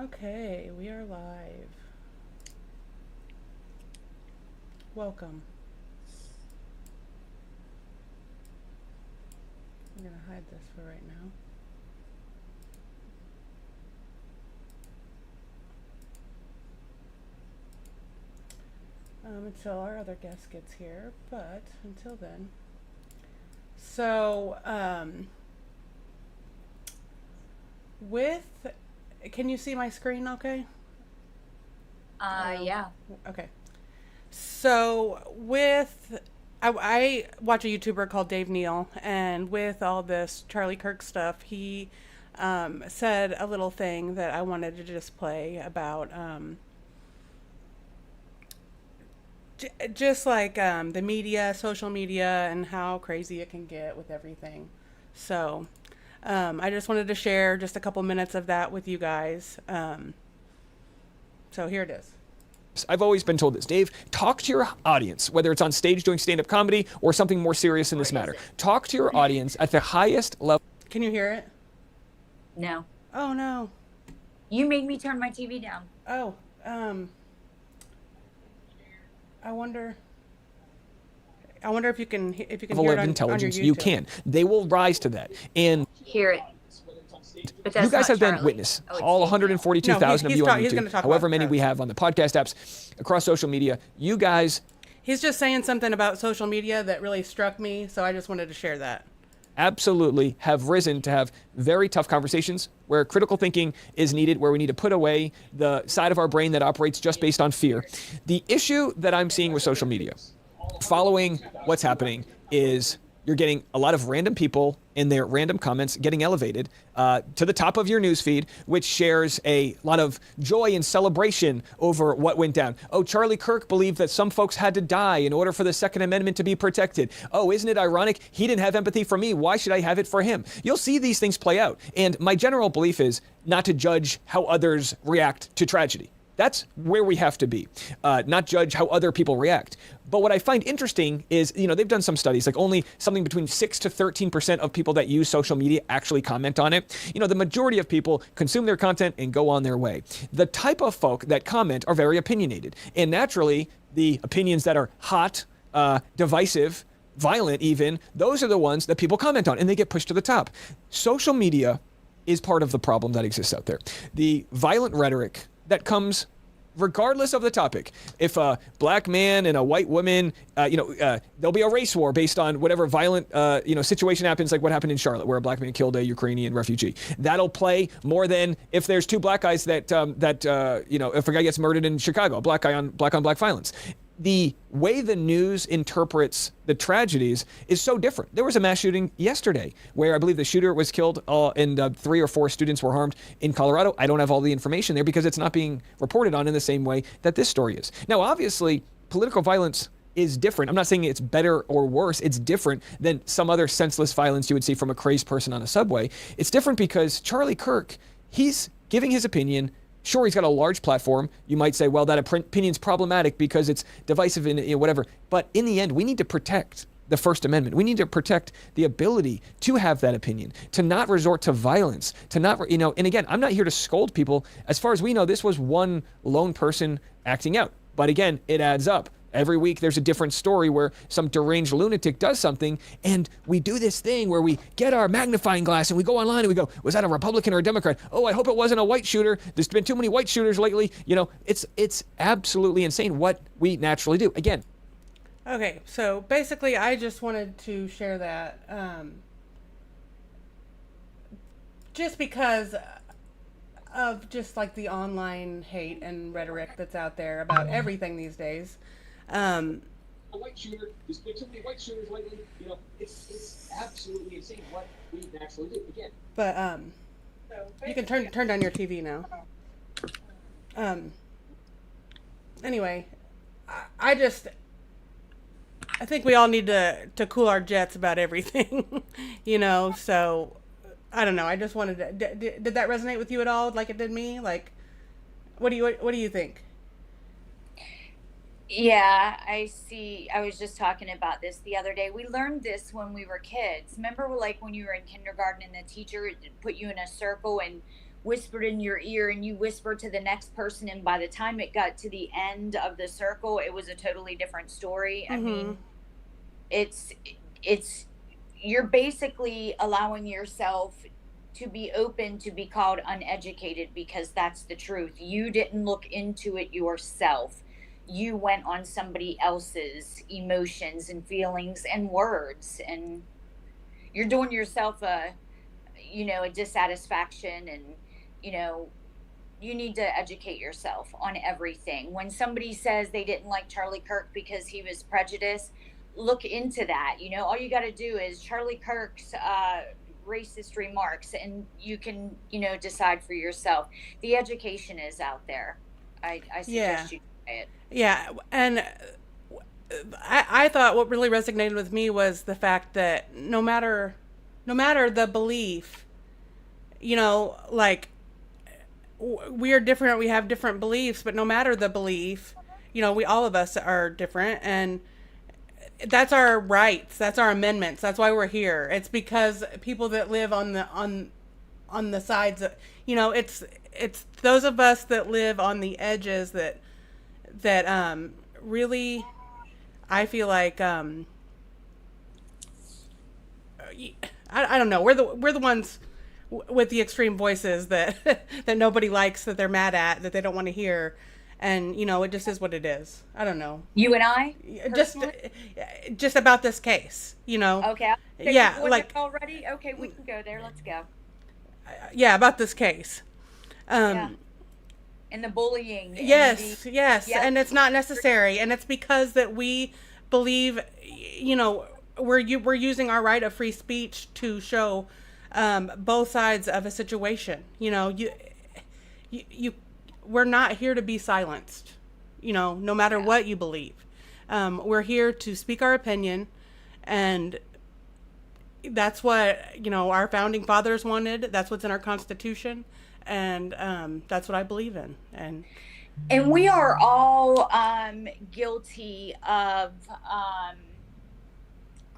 Okay, we are live. Welcome. I'm going to hide this for right now. Until our other guest gets here, but until then. So, can you see my screen okay? Yeah. Okay. So I watch a YouTuber called Dave Neal, and with all this Charlie Kirk stuff, he said a little thing that I wanted to just play about just like the media, social media, and how crazy it can get with everything. So I just wanted to share just a couple minutes of that with you guys. So here it is. I've always been told this. Dave, talk to your audience, whether it's on stage doing stand-up comedy or something more serious in this matter. Talk to your audience at the highest level. Can you hear it? No. Oh no. You made me turn my TV down. Oh, I wonder if you can hear it Level of on intelligence, your you YouTube. can. They will rise to that. And Hear it. But that's you guys not have been Charlie. witness. Oh, it's All Dave. 142,000 No, of you on he's gonna YouTube, talk however about many we Charlie. have on the podcast apps, across social media. You guys He's just saying something about social media that really struck me, so I just wanted to share that. absolutely have risen to have very tough conversations where critical thinking is needed, where we need to put away the side of our brain that operates just based on fear. The issue that I'm seeing with social media, following what's happening, is you're getting a lot of random people in their random comments getting elevated to the top of your newsfeed, which shares a lot of joy and celebration over what went down. Oh, Charlie Kirk believed that some folks had to die in order for the Second Amendment to be protected. Oh, isn't it ironic? He didn't have empathy for me. Why should I have it for him? You'll see these things play out. And my general belief is not to judge how others react to tragedy. That's where we have to be, not judge how other people react. But what I find interesting is, they've done some studies, like only something between 6 to 13% of people that use social media actually comment on it. The majority of people consume their content and go on their way. The type of folk that comment are very opinionated. And naturally, the opinions that are hot, divisive, violent even, those are the ones that people comment on and they get pushed to the top. Social media is part of the problem that exists out there. The violent rhetoric that comes regardless of the topic. If a black man and a white woman, there'll be a race war based on whatever violent, situation happens, like what happened in Charlotte, where a black man killed a Ukrainian refugee. That'll play more than if there's two black guys if a guy gets murdered in Chicago, black on black violence. The way the news interprets the tragedies is so different. There was a mass shooting yesterday where I believe the shooter was killed and 3 or 4 students were harmed in Colorado. I don't have all the information there because it's not being reported on in the same way that this story is. Now, obviously, political violence is different. I'm not saying it's better or worse. It's different than some other senseless violence you would see from a crazed person on a subway. It's different because Charlie Kirk, he's giving his opinion. Sure, he's got a large platform. You might say, well, that opinion's problematic because it's divisive and whatever. But in the end, we need to protect the First Amendment. We need to protect the ability to have that opinion, to not resort to violence, to not, and again, I'm not here to scold people. As far as we know, this was one lone person acting out. But again, it adds up. Every week there's a different story where some deranged lunatic does something, and we do this thing where we get our magnifying glass and we go online and we go, was that a Republican or a Democrat? Oh, I hope it wasn't a white shooter. There's been too many white shooters lately. It's absolutely insane what we naturally do. Again. Okay, so basically I just wanted to share that just because of just like the online hate and rhetoric that's out there about everything these days. A white shooter, there's been too many white shooters lately. It's absolutely insane what we naturally do. Again. But you can turn down your TV now. Anyway, I think we all need to cool our jets about everything, so I don't know. I just wanted to, did that resonate with you at all? Like it did me? Like, what do you think? Yeah, I see. I was just talking about this the other day. We learned this when we were kids. Remember, like when you were in kindergarten and the teacher put you in a circle and whispered in your ear and you whispered to the next person, and by the time it got to the end of the circle, it was a totally different story. I Mm-hmm. mean, it's it's you're basically allowing yourself to be open to be called uneducated, because that's the truth. You didn't look into it yourself. You went on somebody else's emotions and feelings and words, and you're doing yourself a dissatisfaction. And you know you need to educate yourself on everything. When somebody says they didn't like Charlie Kirk because he was prejudiced, look into that. All you got to do is Charlie Kirk's racist remarks, and you can decide for yourself. The education is out there. I Yeah. suggest you try it. Yeah. And I thought what really resonated with me was the fact that no matter the belief, like we are different, we have different beliefs, but no matter the belief, we all of us are different, and that's our rights, that's our amendments, that's why we're here. It's because people that live on the sides of, it's those of us that live on the edges that really, I feel like I don't know, we're the ones with the extreme voices that that nobody likes, that they're mad at, that they don't want to hear, and it just is what it is. I don't know. You and I just personally. just about this case, Okay, we're yeah, going there like, already. Okay, we can go there. Let's go. yeah, about this case. Yeah, and the bullying and the Yes, yes, yeah. and it's not necessary, and it's because that we believe, we're using our right of free speech to show both sides of a situation. You we're not here to be silenced. No matter Yeah. what you believe, we're here to speak our opinion, and that's what our founding fathers wanted. That's what's in our Constitution, and that's what I believe in. And And we are all guilty of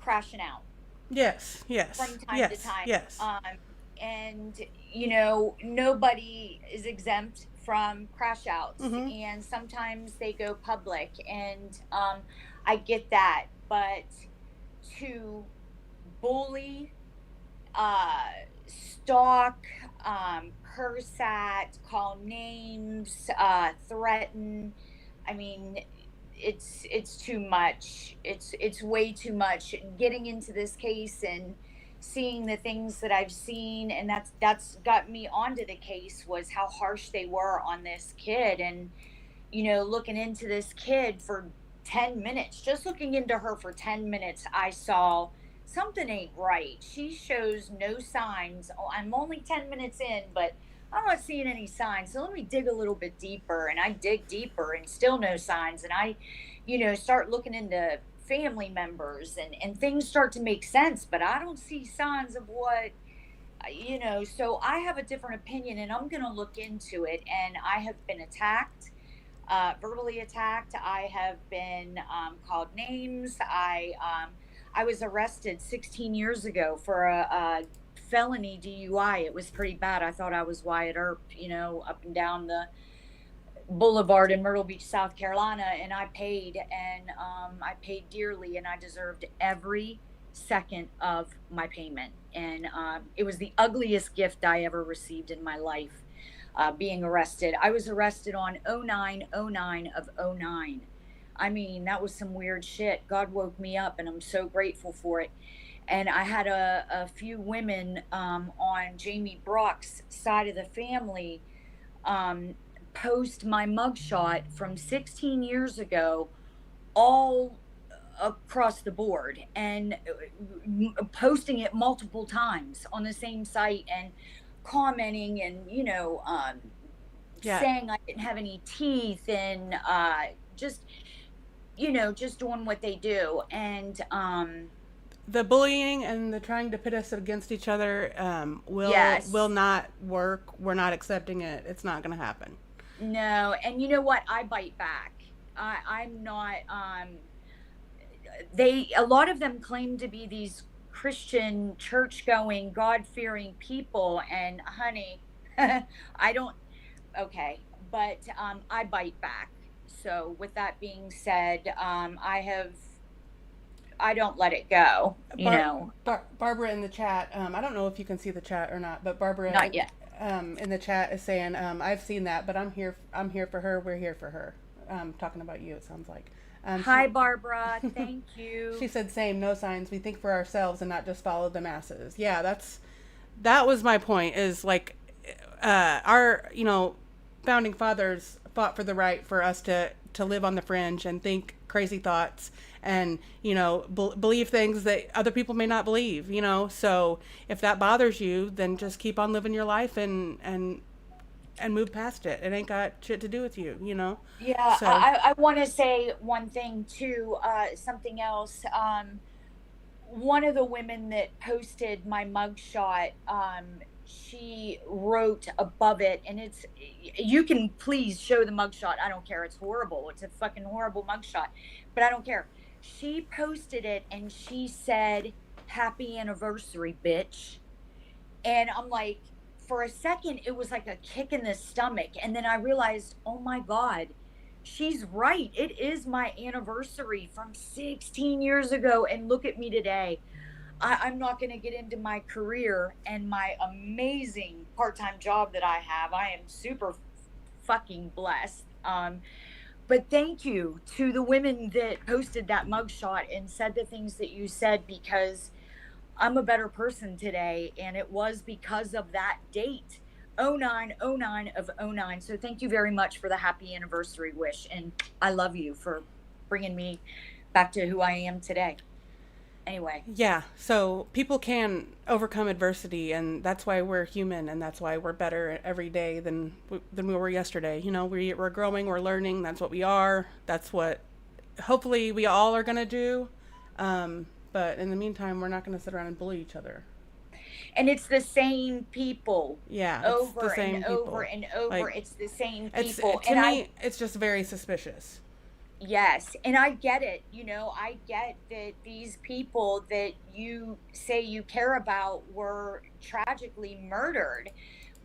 crashing out yes, yes, from time to yes, time. yes. And nobody is exempt from crash outs, Mm-hmm. and sometimes they go public. And I get that, but to bully, stalk, curse at, call names, threaten. I mean, it's too much. It's way too much. Getting into this case and seeing the things that I've seen, and that's got me onto the case, was how harsh they were on this kid. And looking into this kid for 10 minutes, just looking into her for 10 minutes, I saw something ain't right. She shows no signs. Oh, I'm only 10 minutes in, but I'm not seeing any signs. So let me dig a little bit deeper. And I dig deeper and still no signs. And I, start looking into family members, and things start to make sense, but I don't see signs of what, so I have a different opinion, and I'm going to look into it. And I have been attacked, verbally attacked. I have been called names. I was arrested 16 years ago for a felony DUI. It was pretty bad. I thought I was Wyatt Earp, up and down the boulevard in Myrtle Beach, South Carolina, and I paid dearly, and I deserved every second of my payment. And it was the ugliest gift I ever received in my life, being arrested. I was arrested on 09/09 of '09. I mean, that was some weird shit. God woke me up, and I'm so grateful for it. And I had a few women on Jamie Brock's side of the family um, post my mugshot from 16 years ago, all across the board, and posting it multiple times on the same site, and commenting, and Yeah, saying I didn't have any teeth, and just just doing what they do. And the bullying and the trying to pit us against each other will yes, not work. We're not accepting it. It's not going to happen. no, and you know what? I bite back. I'm not. A lot of them claim to be these Christian, church going, God fearing people, and honey. I don't, okay, but I bite back. So with that being said, I don't let it go, Barbara in the chat. I don't know if you can see the chat or not, but Barbara not yet. in the chat is saying, "I've seen that, but I'm here. I'm here for her. We're here for her." Talking about you, it sounds like. Hi, Barbara. Thank you. She said, "Same. No signs. We think for ourselves and not just follow the masses." Yeah, that was my point. Is like, our founding fathers fought for the right for us to live on the fringe and think crazy thoughts and believe things that other people may not believe. So if that bothers you, then just keep on living your life and move past it. It ain't got shit to do with you. Yeah, So I want to say one thing too, something else. One of the women that posted my mugshot, she wrote above it, and you can please show the mugshot. I don't care. It's horrible. It's a fucking horrible mugshot, but I don't care. She posted it and she said, "Happy anniversary, bitch." And I'm like, for a second, it was like a kick in the stomach. And then I realized, oh my God, she's right. It is my anniversary from 16 years ago. And look at me today. I'm not going to get into my career and my amazing part-time job that I have. I am super fucking blessed. But thank you to the women that posted that mugshot and said the things that you said, because I'm a better person today. And it was because of that date, 09/09 of '09. So thank you very much for the happy anniversary wish. And I love you for bringing me back to who I am today. Anyway. yeah, so people can overcome adversity, and that's why we're human, and that's why we're better every day than we were yesterday. We're growing, we're learning. That's what we are. That's what hopefully we all are gonna do. But in the meantime, we're not gonna sit around and bully each other. And it's the same people. Yeah, it's the Over same and people. over and over. Like, It's the same It's people. to And me, it's just very suspicious. yes, and I get it. I get that these people that you say you care about were tragically murdered.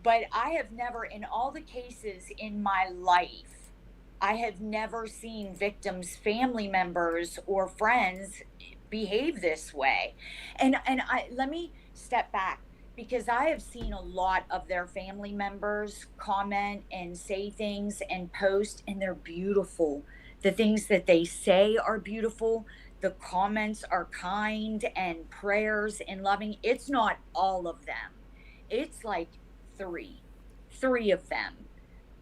But I have never, in all the cases in my life, I have never seen victims' family members or friends behave this way. And let me step back, because I have seen a lot of their family members comment and say things and post, and they're beautiful. The things that they say are beautiful. The comments are kind and prayers and loving. It's not all of them. It's like three of them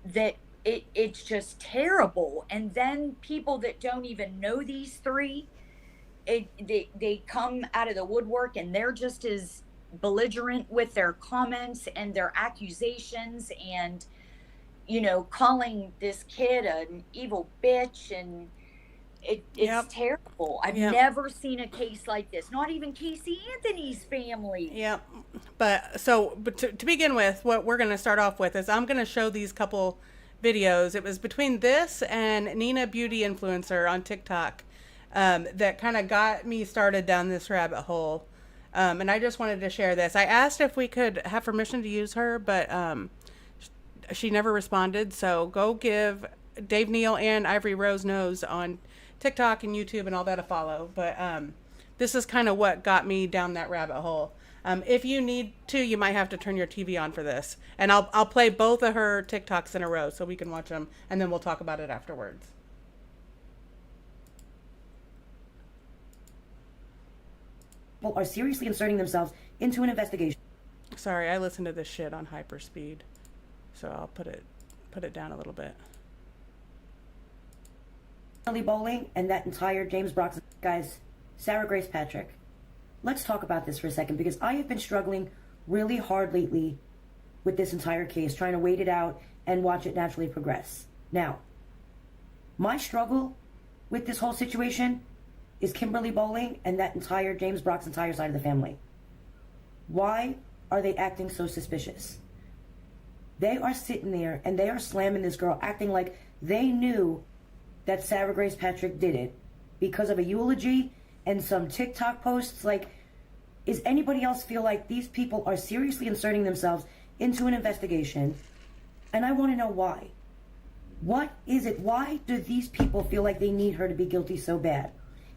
that it's just terrible. And then people that don't even know these three, they come out of the woodwork, and they're just as belligerent with their comments and their accusations, and calling this kid an evil bitch. And it's Yep. terrible. I've Yep. never seen a case like this, not even Casey Anthony's family. Yep. But to begin with, what we're going to start off with is I'm going to show these couple videos. It was between this and Nina Beauty Influencer on TikTok that kind of got me started down this rabbit hole. And I just wanted to share this. I asked if we could have permission to use her, but she never responded. So go give Dave Neal and Ivory Rose Knows on TikTok and YouTube and all that a follow. But this is kind of what got me down that rabbit hole. If you need to, you might have to turn your TV on for this. And I'll play both of her TikToks in a row so we can watch them, and then we'll talk about it afterwards. People are seriously inserting themselves into an investigation. Sorry, I listen to this shit on hyperspeed, so I'll put it down a little bit. Kimberly Bowling and that entire James Brox guys, Sarah Grace Patrick. Let's talk about this for a second, because I have been struggling really hard lately with this entire case, trying to wait it out and watch it naturally progress. Now, my struggle with this whole situation is Kimberly Bowling and that entire James Brock's entire side of the family. Why are they acting so suspicious? They are sitting there and they are slamming this girl, acting like they knew that Sarah Grace Patrick did it because of a eulogy and some TikTok posts. Like, is anybody else feel like these people are seriously inserting themselves into an investigation, and I want to know why. What is it? Why do these people feel like they need her to be guilty so bad?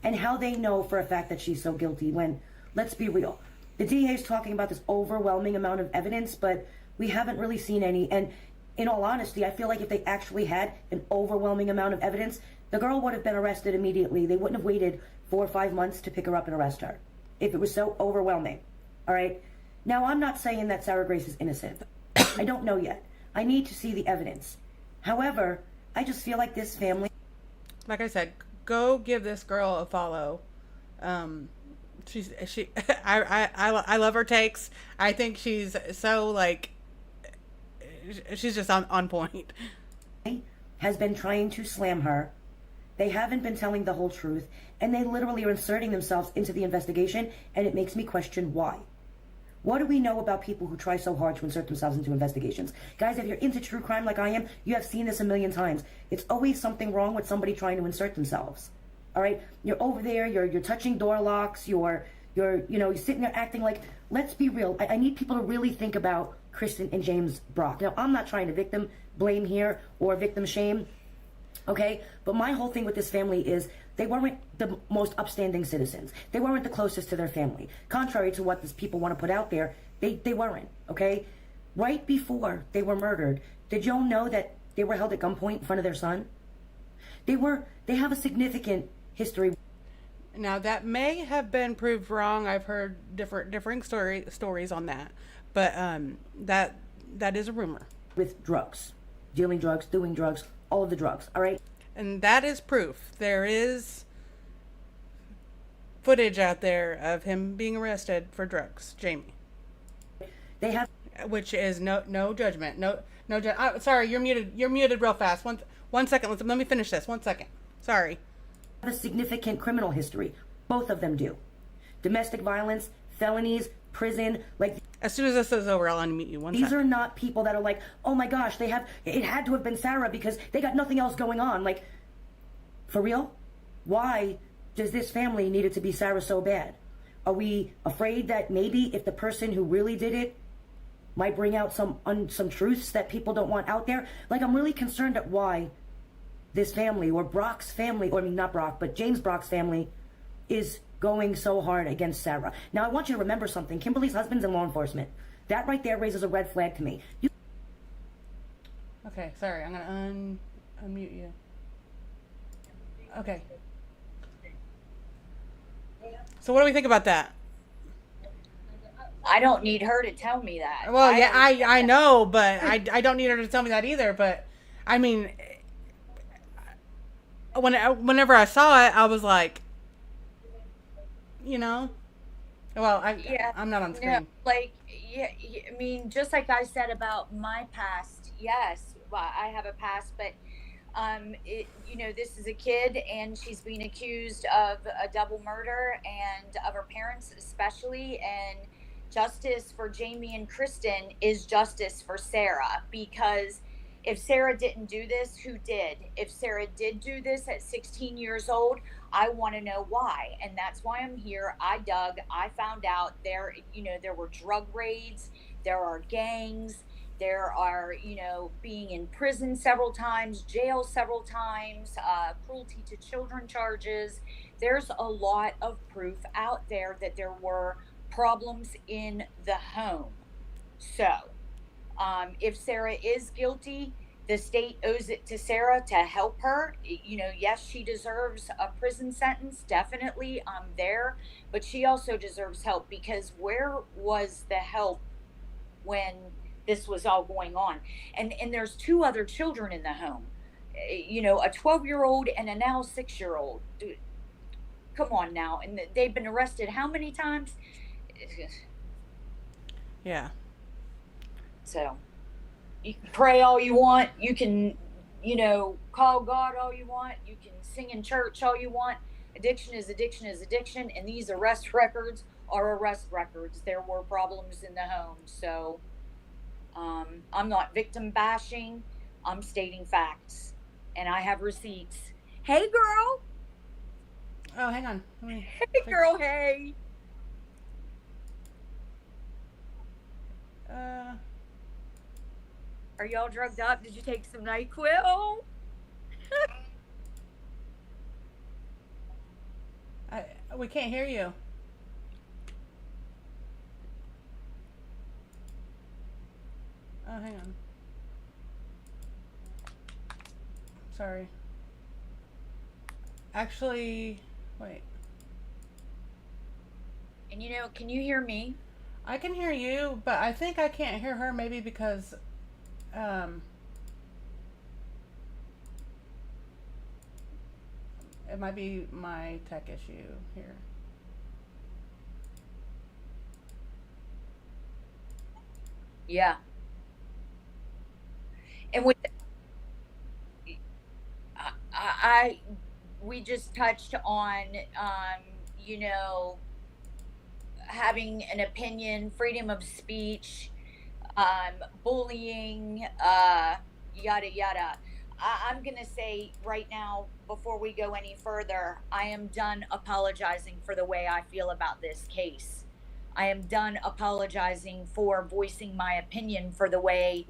And how they know for a fact that she's so guilty when, let's be real, the DA is talking about this overwhelming amount of evidence, but we haven't really seen any. And in all honesty, I feel like if they actually had an overwhelming amount of evidence, the girl would have been arrested immediately. They wouldn't have waited 4 or 5 months to pick her up and arrest her if it was so overwhelming. All right? Now, I'm not saying that Sarah Grace is innocent. I don't know yet. I need to see the evidence. However, I just feel like this family... Like I said, go give this girl a follow. I love her takes. I think she's so, like, she's just on point. Has been trying to slam her. They haven't been telling the whole truth, and they literally are inserting themselves into the investigation, and it makes me question why. What do we know about people who try so hard to insert themselves into investigations? Guys, if you're into true crime like I am, you have seen this a million times. It's always something wrong with somebody trying to insert themselves. All right? You're over there, you're touching door locks, you're sitting there acting like, let's be real. I need people to really think about Kristen and James Brock. Now, I'm not trying to victim blame here or victim shame, okay? But my whole thing with this family is they weren't the most upstanding citizens. They weren't the closest to their family. Contrary to what these people want to put out there, they weren't, okay? Right before they were murdered, did y'all know that they were held at gunpoint in front of their son? They have a significant history. Now, that may have been proved wrong. I've heard differing stories on that. But that is a rumor. With drugs. Dealing drugs, doing drugs, all of the drugs, all right? And that is proof. There is footage out there of him being arrested for drugs, Jamie. They have... Which is no judgment. No sorry, you're muted. You're muted real fast. One second. Let me finish this. 1 second. Sorry. A significant criminal history. Both of them do. Domestic violence, felonies, prison, like... As soon as this is over, I'll unmute you. These are not people that are like, oh my gosh, it had to have been Sarah because they got nothing else going on. Like, for real? Why does this family need it to be Sarah so bad? Are we afraid that maybe if the person who really did it might bring out some truths that people don't want out there? Like, I'm really concerned at why this family, or Brock's family, or I mean, not Brock, but James Brock's family, is going so hard against Sarah. Now, I want you to remember something. Kimberly's husband's in law enforcement. That right there raises a red flag to me. Okay, sorry. I'm going to unmute you. Okay. So what do we think about that? I don't need her to tell me that. Well, yeah, I know, but I don't need her to tell me that either. But, I mean, whenever I saw it, I was like, well, I'm not on screen. Yeah, I mean, just like I said about my past, yes, well, I have a past, but this is a kid, and she's being accused of a double murder, and of her parents especially, and justice for Jamie and Kristen is justice for Sarah, because if Sarah didn't do this, who did? If Sarah did do this at 16 years old, I want to know why. And that's why I'm here. I dug. I found out there were drug raids. There are gangs. There are, being in prison several times, jail several times, cruelty to children charges. There's a lot of proof out there that there were problems in the home. So, if Sarah is guilty, the state owes it to Sarah to help her. Yes, she deserves a prison sentence. Definitely, I'm there. But she also deserves help, because where was the help when this was all going on? And there's 2 other children in the home. A 12-year-old and a now 6-year-old. Dude, come on now. And they've been arrested how many times? Yeah. So, you can pray all you want. You can, call God all you want. You can sing in church all you want. Addiction is addiction is addiction. And these arrest records are arrest records. There were problems in the home. So, I'm not victim bashing. I'm stating facts. And I have receipts. Hey, girl. Oh, hang on. Hey, girl, hey. Are y'all drugged up? Did you take some NyQuil? We can't hear you. Oh, hang on. Sorry. Actually, wait. And can you hear me? I can hear you, but I think I can't hear her maybe because it might be my tech issue here. Yeah. And with I we just touched on you know having an opinion, freedom of speech, bullying, yada yada. I'm gonna say right now, before we go any further, I am done apologizing for the way I feel about this case. I am done apologizing for voicing my opinion for the way,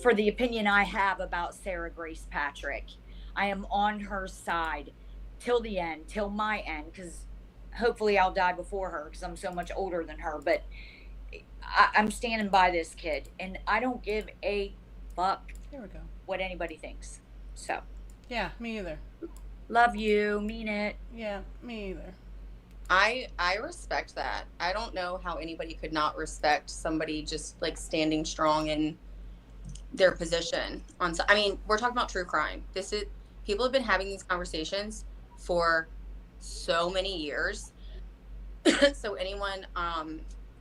for the opinion I have about Sarah Grace Patrick. I am on her side till the end, till my end, because hopefully I'll die before her because I'm so much older than her. But I'm standing by this kid, and I don't give a fuck Here we go. what anybody thinks. So, Yeah, me either. love you, mean it. Yeah, me either. I respect that. I don't know how anybody could not respect somebody just like standing strong in their position on. I mean, we're talking about true crime. This is people have been having these conversations for so many years. So anyone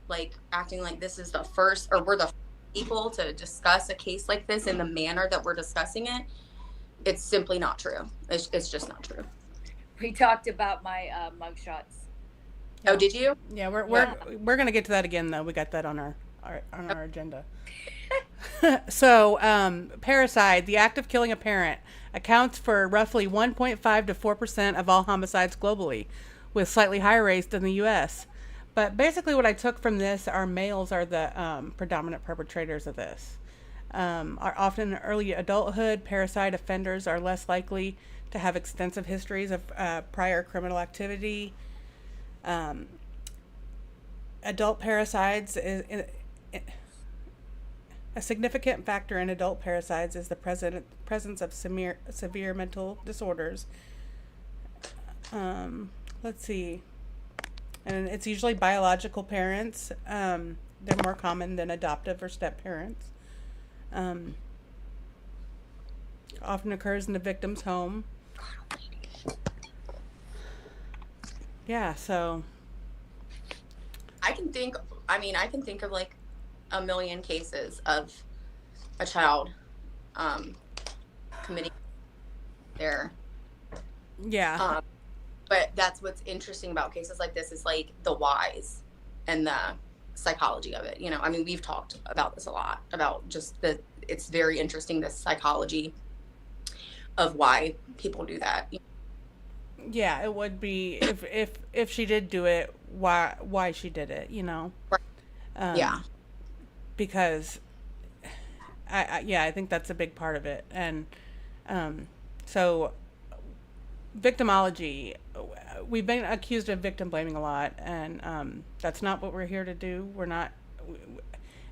like acting like this is the first, or we're the people to discuss a case like this in the manner that we're discussing it, it's simply not true. It's just not true. We talked about my mugshots. Oh, did you? Yeah, we're gonna get to that again though. We got that on our agenda. So, parricide, the act of killing a parent, accounts for roughly 1.5 to 4% of all homicides globally, with slightly higher rates than the U.S. But basically, what I took from this are males are the predominant perpetrators of this. Are often in early adulthood, parricide offenders are less likely to have extensive histories of prior criminal activity. Adult parricides a significant factor in adult parricides is the presence of severe mental disorders. Let's see. And it's usually biological parents. They're more common than adoptive or step parents. Often occurs in the victim's home. Yeah, so I can think of like a million cases of a child committing there. yeah. But that's what's interesting about cases like this is like the whys and the psychology of it. I mean, we've talked about this a lot, about just it's very interesting, the psychology of why people do that. Yeah, it would be if she did do it, why she did it, Right. Yeah. Because I think that's a big part of it. And so victimology, we've been accused of victim blaming a lot, and that's not what we're here to do. We're not,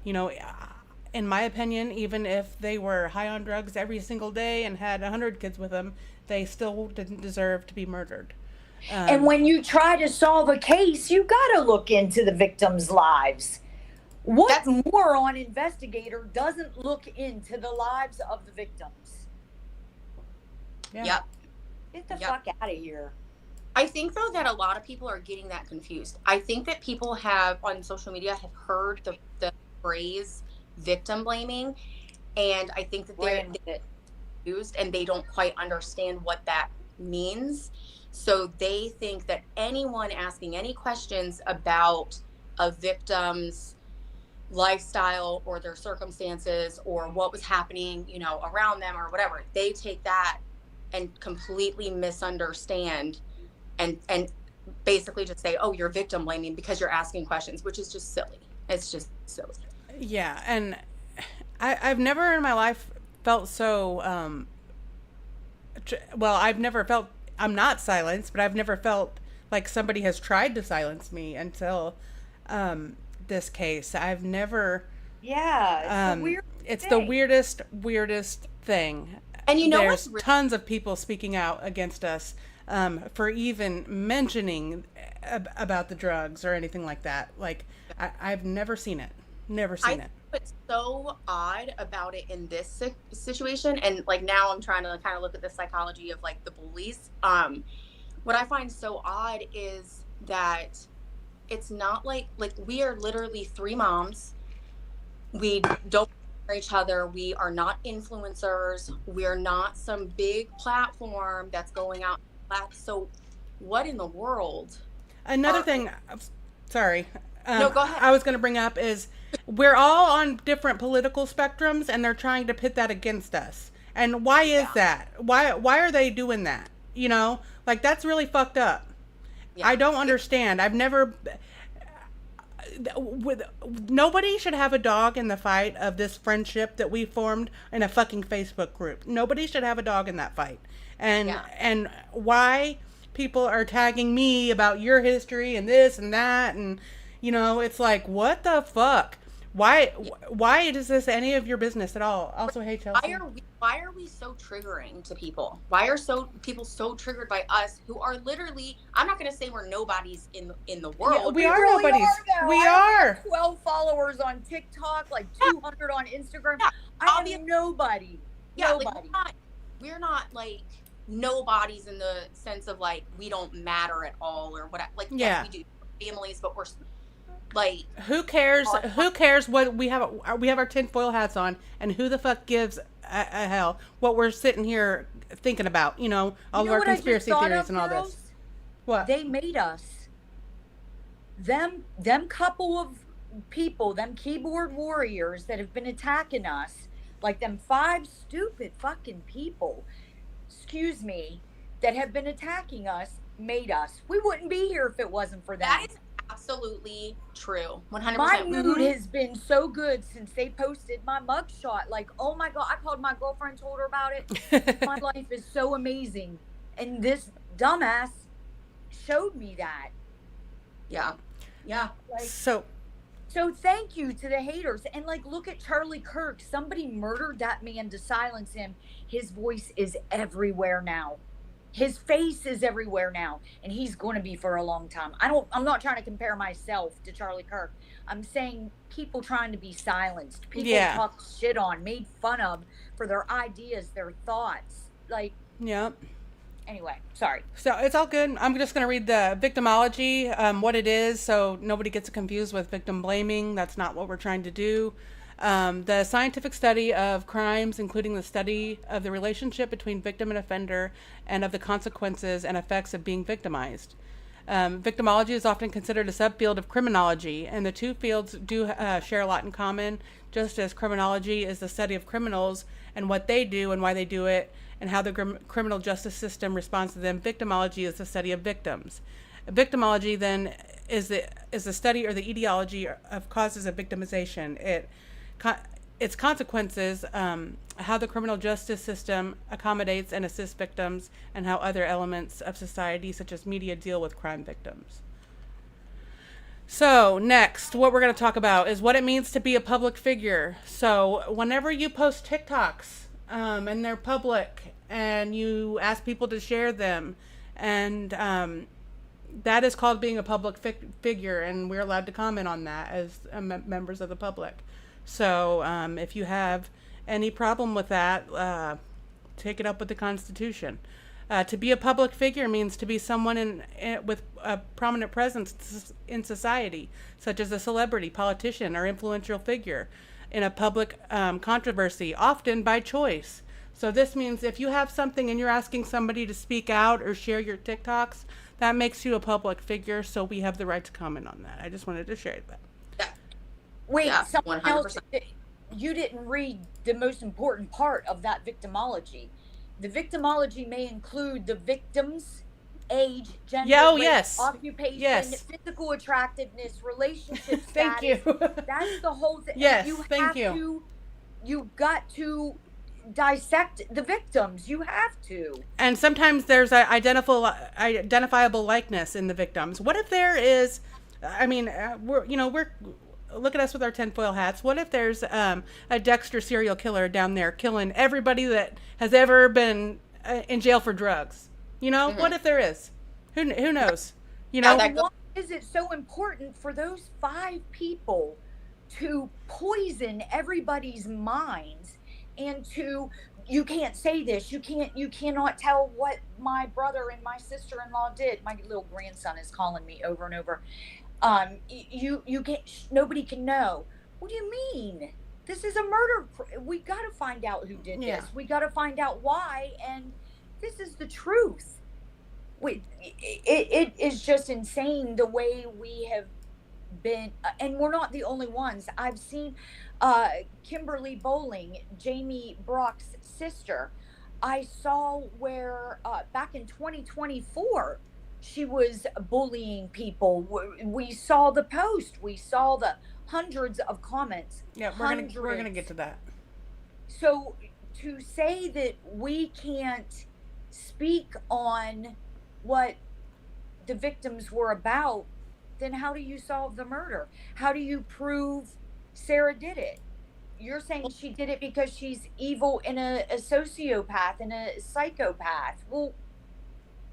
in my opinion, even if they were high on drugs every single day and had 100 kids with them, they still didn't deserve to be murdered. And when you try to solve a case, you got to look into the victims' lives. What moron investigator doesn't look into the lives of the victims? Yeah. Yep. Get the fuck out of here. I think, though, that a lot of people are getting that confused. I think that people have, on social media, have heard the phrase victim blaming, and I think that they're confused and they don't quite understand what that means. So they think that anyone asking any questions about a victim's lifestyle or their circumstances or what was happening, around them or whatever, they take that and completely misunderstand and basically just say, oh, you're victim blaming because you're asking questions, which is just silly. It's just silly. Yeah, and I've never in my life felt so, well, I've never felt, I'm not silenced, but I've never felt like somebody has tried to silence me until this case. I've never, Yeah, it's the weird it's the thing. weirdest thing. And you know There's what's really, tons of people speaking out against us for even mentioning about the drugs or anything like that. Like, I've never seen it. Never I seen think it. what's so odd about it in this situation, and like now I'm trying to kind of look at the psychology of like the bullies. What I find so odd is that it's not like we are literally three moms. We don't know each other. We are not influencers. We're not some big platform that's going out. So, what in the world Another are? thing, sorry, No, go ahead. I was going to bring up is we're all on different political spectrums, and they're trying to pit that against us. And why is Yeah, that? Why are they doing that? You know, like that's really fucked up. I yeah, don't understand. I've never with nobody should have a dog in the fight of this friendship that we formed in a fucking Facebook group. Nobody should have a dog in that fight. And yeah. why people are tagging me about your history and this and that, and it's like, what the fuck? Why why is this any of your business at all? Also, hey Why Chelsea. are we so triggering to people? Why are people so triggered by us who are literally, I'm not going to say we're nobodies in the Yeah, world. we We are really nobodies. are, though. We I only are. have 12 followers on TikTok, like Yeah, 200 on Instagram. yeah. I Obviously, am nobody. yeah, like Nobody. we're not like nobodies in the sense of like we don't matter at all or whatever. Like yes, Yeah. we do families, but we're like Who cares? our Who cares what we have? We have our tinfoil hats on, and who the fuck gives a hell what we're sitting here thinking about? You All of know our what I just conspiracy thought theories of, and all girls? this. What? They made us. Them couple of people, them keyboard warriors that have been attacking us, like them 5 stupid fucking people, excuse me, that have been attacking us, made us. We wouldn't be here if it wasn't for that them. is absolutely true. My 100%. mood has been so good since they posted my mugshot. Like, oh my God, I called my girlfriend, told her about it. My life is so amazing. And this dumbass showed me that. Yeah. Yeah. Like, So so thank you to the haters. And like, look at Charlie Kirk. Somebody murdered that man to silence him. His voice is everywhere now. His face is everywhere now, and he's going to be for a long time. I'm not trying to compare myself to Charlie Kirk. I'm saying people trying to be silenced, people yeah, talked shit on, made fun of for their ideas, their thoughts. Like, yeah. anyway, sorry. So it's all good. I'm just going to read the victimology, what it is, so nobody gets confused with victim blaming. That's not what we're trying to do. The scientific study of crimes, including the study of the relationship between victim and offender and of the consequences and effects of being victimized. Victimology is often considered a subfield of criminology, and the two fields do share a lot in common, just as criminology is the study of criminals and what they do and why they do it, and how the criminal justice system responds to them. Victimology is the study of victims. Victimology then is the study or the etiology of causes of victimization. Its consequences, how the criminal justice system accommodates and assists victims, and how other elements of society, such as media, deal with crime victims. So next, what we're going to talk about is what it means to be a public figure. So whenever you post TikToks, and they're public, and you ask people to share them, and that is called being a public figure, and we're allowed to comment on that as members of the public. So if you have any problem with that, take it up with the Constitution. To be a public figure means to be someone with a prominent presence in society, such as a celebrity, politician, or influential figure in a public controversy, often by choice. So this means if you have something and you're asking somebody to speak out or share your TikToks, that makes you a public figure, so we have the right to comment on that. I just wanted to share that. Yeah. Wait, Yeah. someone 100%. else, you didn't read the most important part of that victimology. The victimology may include the victim's age, gender, Yeah, oh, race, yes. occupation, Yes. physical attractiveness, relationship Thank status. you. That's the whole thing. Yes, You thank have you. to you've got to dissect the victims. You have to. And sometimes there's a identifiable likeness in the victims. What if there is? I mean, we're look at us with our tinfoil hats. What if there's a Dexter serial killer down there killing everybody that has ever been in jail for drugs? What if there is? Who knows? Why is it so important for those 5 people to poison everybody's minds and you can't say this, you cannot tell what my brother and my sister-in-law did. My little grandson is calling me over and over. You can't, nobody can know. What do you mean? This is a murder. We got to find out who did this. We got to find out why, and this is the truth. It is just insane the way we have been, and we're not the only ones. I've seen Kimberly Bowling, Jamie Brock's sister. I saw where back in 2024 she was bullying people. We saw the post. We saw the hundreds of comments. Yeah, we're gonna get to that. So to say that we can't speak on what the victims were about, then how do you solve the murder? How do you prove Sarah did it? You're saying she did it because she's evil and a sociopath and a psychopath. Well,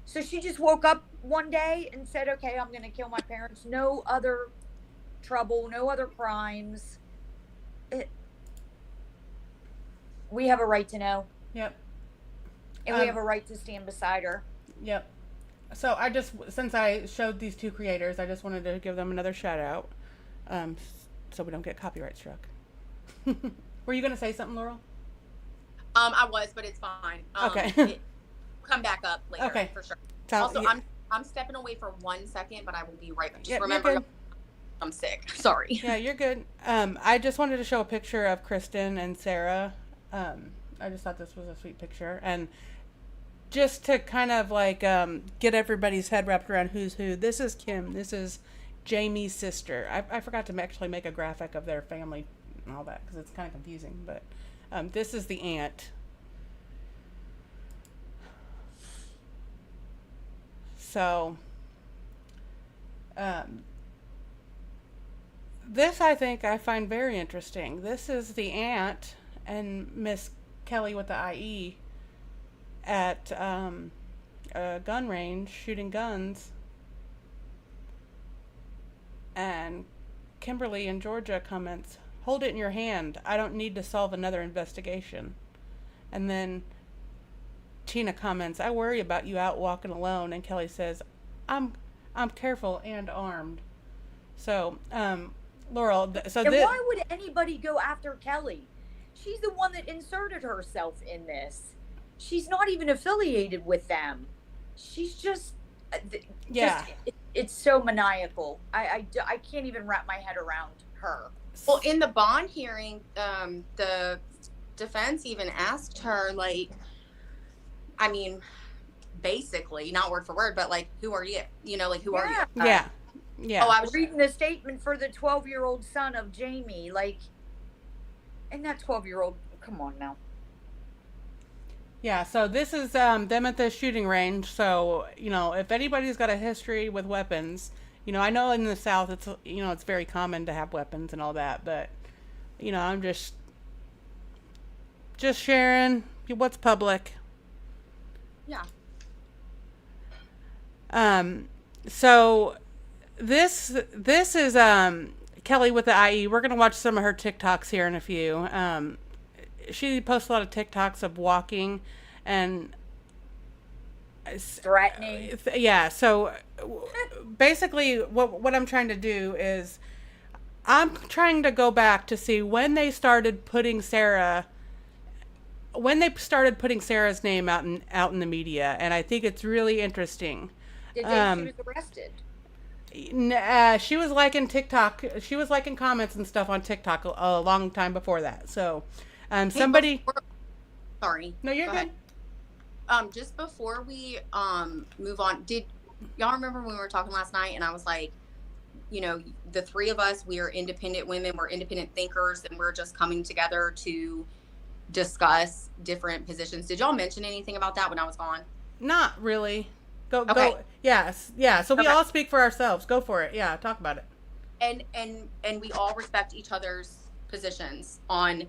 so she just woke up one day and said, okay, I'm going to kill my parents. No other trouble, no other crimes. We have a right to know. Yep. And we have a right to stand beside her. Yep. So since I showed these 2 creators, I just wanted to give them another shout out, so we don't get copyright struck. Were you going to say something, Laurel? I was, but it's fine. Okay. Come back up later. Okay. For sure. Also, I'm stepping away for 1 second, but I will be right back. Just yeah, remember, I'm sick. Sorry. Yeah, you're good. I just wanted to show a picture of Kristen and Sarah. I just thought this was a sweet picture, and just to kind of like get everybody's head wrapped around who's who. This is Kim. This is Jamie's sister. I forgot to actually make a graphic of their family and all that because it's kind of confusing. But this is the aunt. So this I think I find very interesting. This is the aunt and Miss Kelly with the IE at a gun range shooting guns, and Kimberly in Georgia comments, "Hold it in your hand. I don't need to solve another investigation." And then Tina comments, "I worry about you out walking alone." And Kelly says, I'm careful and armed." So Laurel, why would anybody go after Kelly? She's the one that inserted herself in this. She's not even affiliated with them. She's just it's so maniacal. I can't even wrap my head around her. Well, in the bond hearing, the defense even asked her, like, I mean, basically, not word for word, but like, who are you? Like, who are you? Yeah. Oh, I was reading the statement for the 12-year-old son of Jamie, like, and that 12-year-old, come on now. Yeah, so this is them at the shooting range. So, if anybody's got a history with weapons, I know in the South it's, it's very common to have weapons and all that, but, I'm just sharing what's public. Yeah. So this is Kelly with the IE. We're gonna watch some of her TikToks here in a few. She posts a lot of TikToks of walking and threatening. Yeah. So basically, what I'm trying to do is I'm trying to go back to see when they started putting Sarah's name out in the media, and I think it's really interesting. The day she was arrested. She was liking TikTok. She was liking comments and stuff on TikTok a long time before that. So, somebody. Sorry. No, you're good. Just before we move on, did y'all remember when we were talking last night and I was like, you know, the three of us, we are independent women, we're independent thinkers, and we're just coming together to discuss different positions. Did y'all mention anything about that when I was gone? Not really. Go. Yes. Yeah. So we Okay. all speak for ourselves. Go for it. Yeah. Talk about it. And we all respect each other's positions on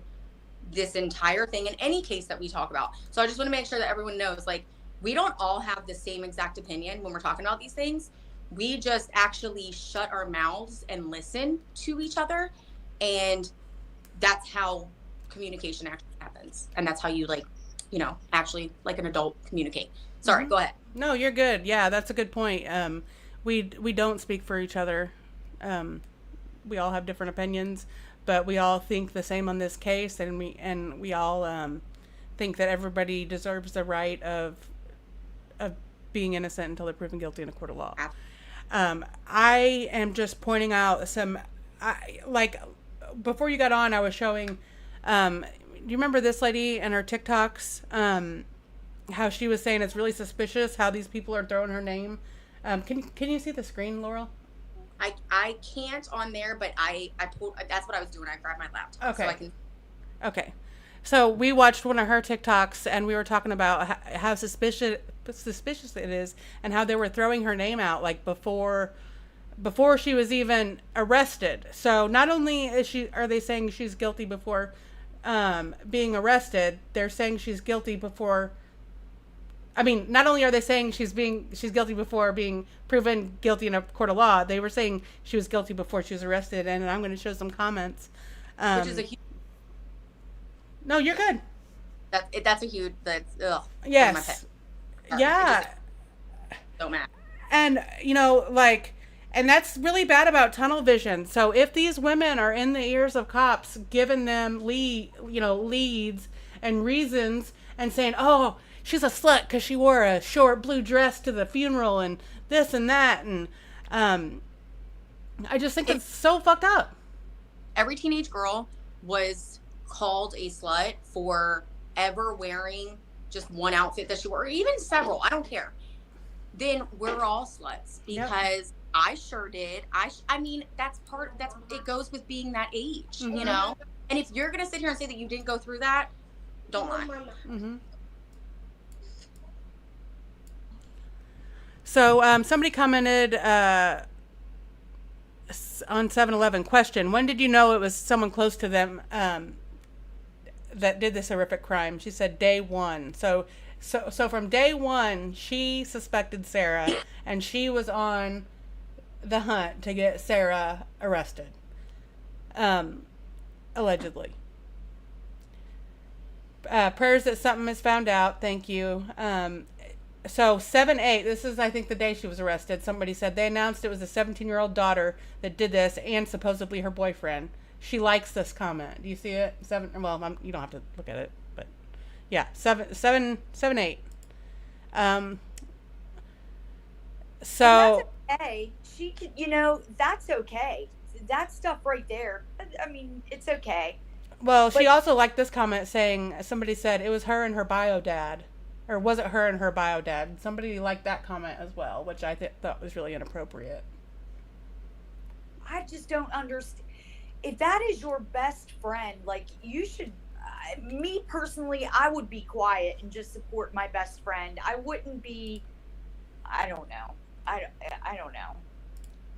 this entire thing in any case that we talk about. So I just want to make sure that everyone knows, like, we don't all have the same exact opinion when we're talking about these things. We just actually shut our mouths and listen to each other, and that's how communication actually happens. And that's how you, like, you know, actually, like an adult, communicate. Sorry, go ahead. No, you're good. Yeah, that's a good point. We don't speak for each other. We all have different opinions, but we all think the same on this case, and we all think that everybody deserves the right of being innocent until they're proven guilty in a court of law. I am just pointing out some, like, before you got on, I was showing, do you remember this lady and her TikToks? How she was saying it's really suspicious how these people are throwing her name. Can you see the screen, Laurel? I can't on there, but I pulled, that's what I was doing. I grabbed my laptop. Okay. So I can. Okay. So we watched one of her TikToks, and we were talking about how suspicious it is, and how they were throwing her name out, like, before she was even arrested. So not only are they saying she's guilty before being arrested, they're saying she's guilty before. I mean, not only are they saying she's guilty before being proven guilty in a court of law, they were saying she was guilty before she was arrested. And I'm going to show some comments. Which is a huge. No, you're good. That's a huge. Yes. Yeah. So mad. And, you know, like, and that's really bad about tunnel vision. So if these women are in the ears of cops, giving them leads and reasons, and saying, oh, she's a slut because she wore a short blue dress to the funeral and this and that. And I just think it's so fucked up. Every teenage girl was called a slut for ever wearing just one outfit that she wore, or even several. I don't care. Then we're all sluts because I sure did. I mean, it goes with being that age, you know? And if you're going to sit here and say that you didn't go through that, don't lie. Mm-hmm. So somebody commented on 7-Eleven, question, when did you know it was someone close to them that did this horrific crime? She said day one. So from day one, she suspected Sarah, and she was on the hunt to get Sarah arrested, allegedly. Prayers that something is found out. Thank you. So 7/8, this is, I think, the day she was arrested. Somebody said they announced it was a 17-year-old daughter that did this, and supposedly her boyfriend. She likes this comment. Do you see it? Well, you don't have to look at it, but yeah, 7/8. So that's okay. She could, that's okay. That stuff right there. I mean, it's okay. Well, she also liked this comment saying, somebody said it was her and her bio dad. Or was it her and her bio dad? Somebody liked that comment as well, which I thought was really inappropriate. I just don't understand. If that is your best friend, like, you should, me personally, I would be quiet and just support my best friend. I wouldn't be, I don't know. I don't know.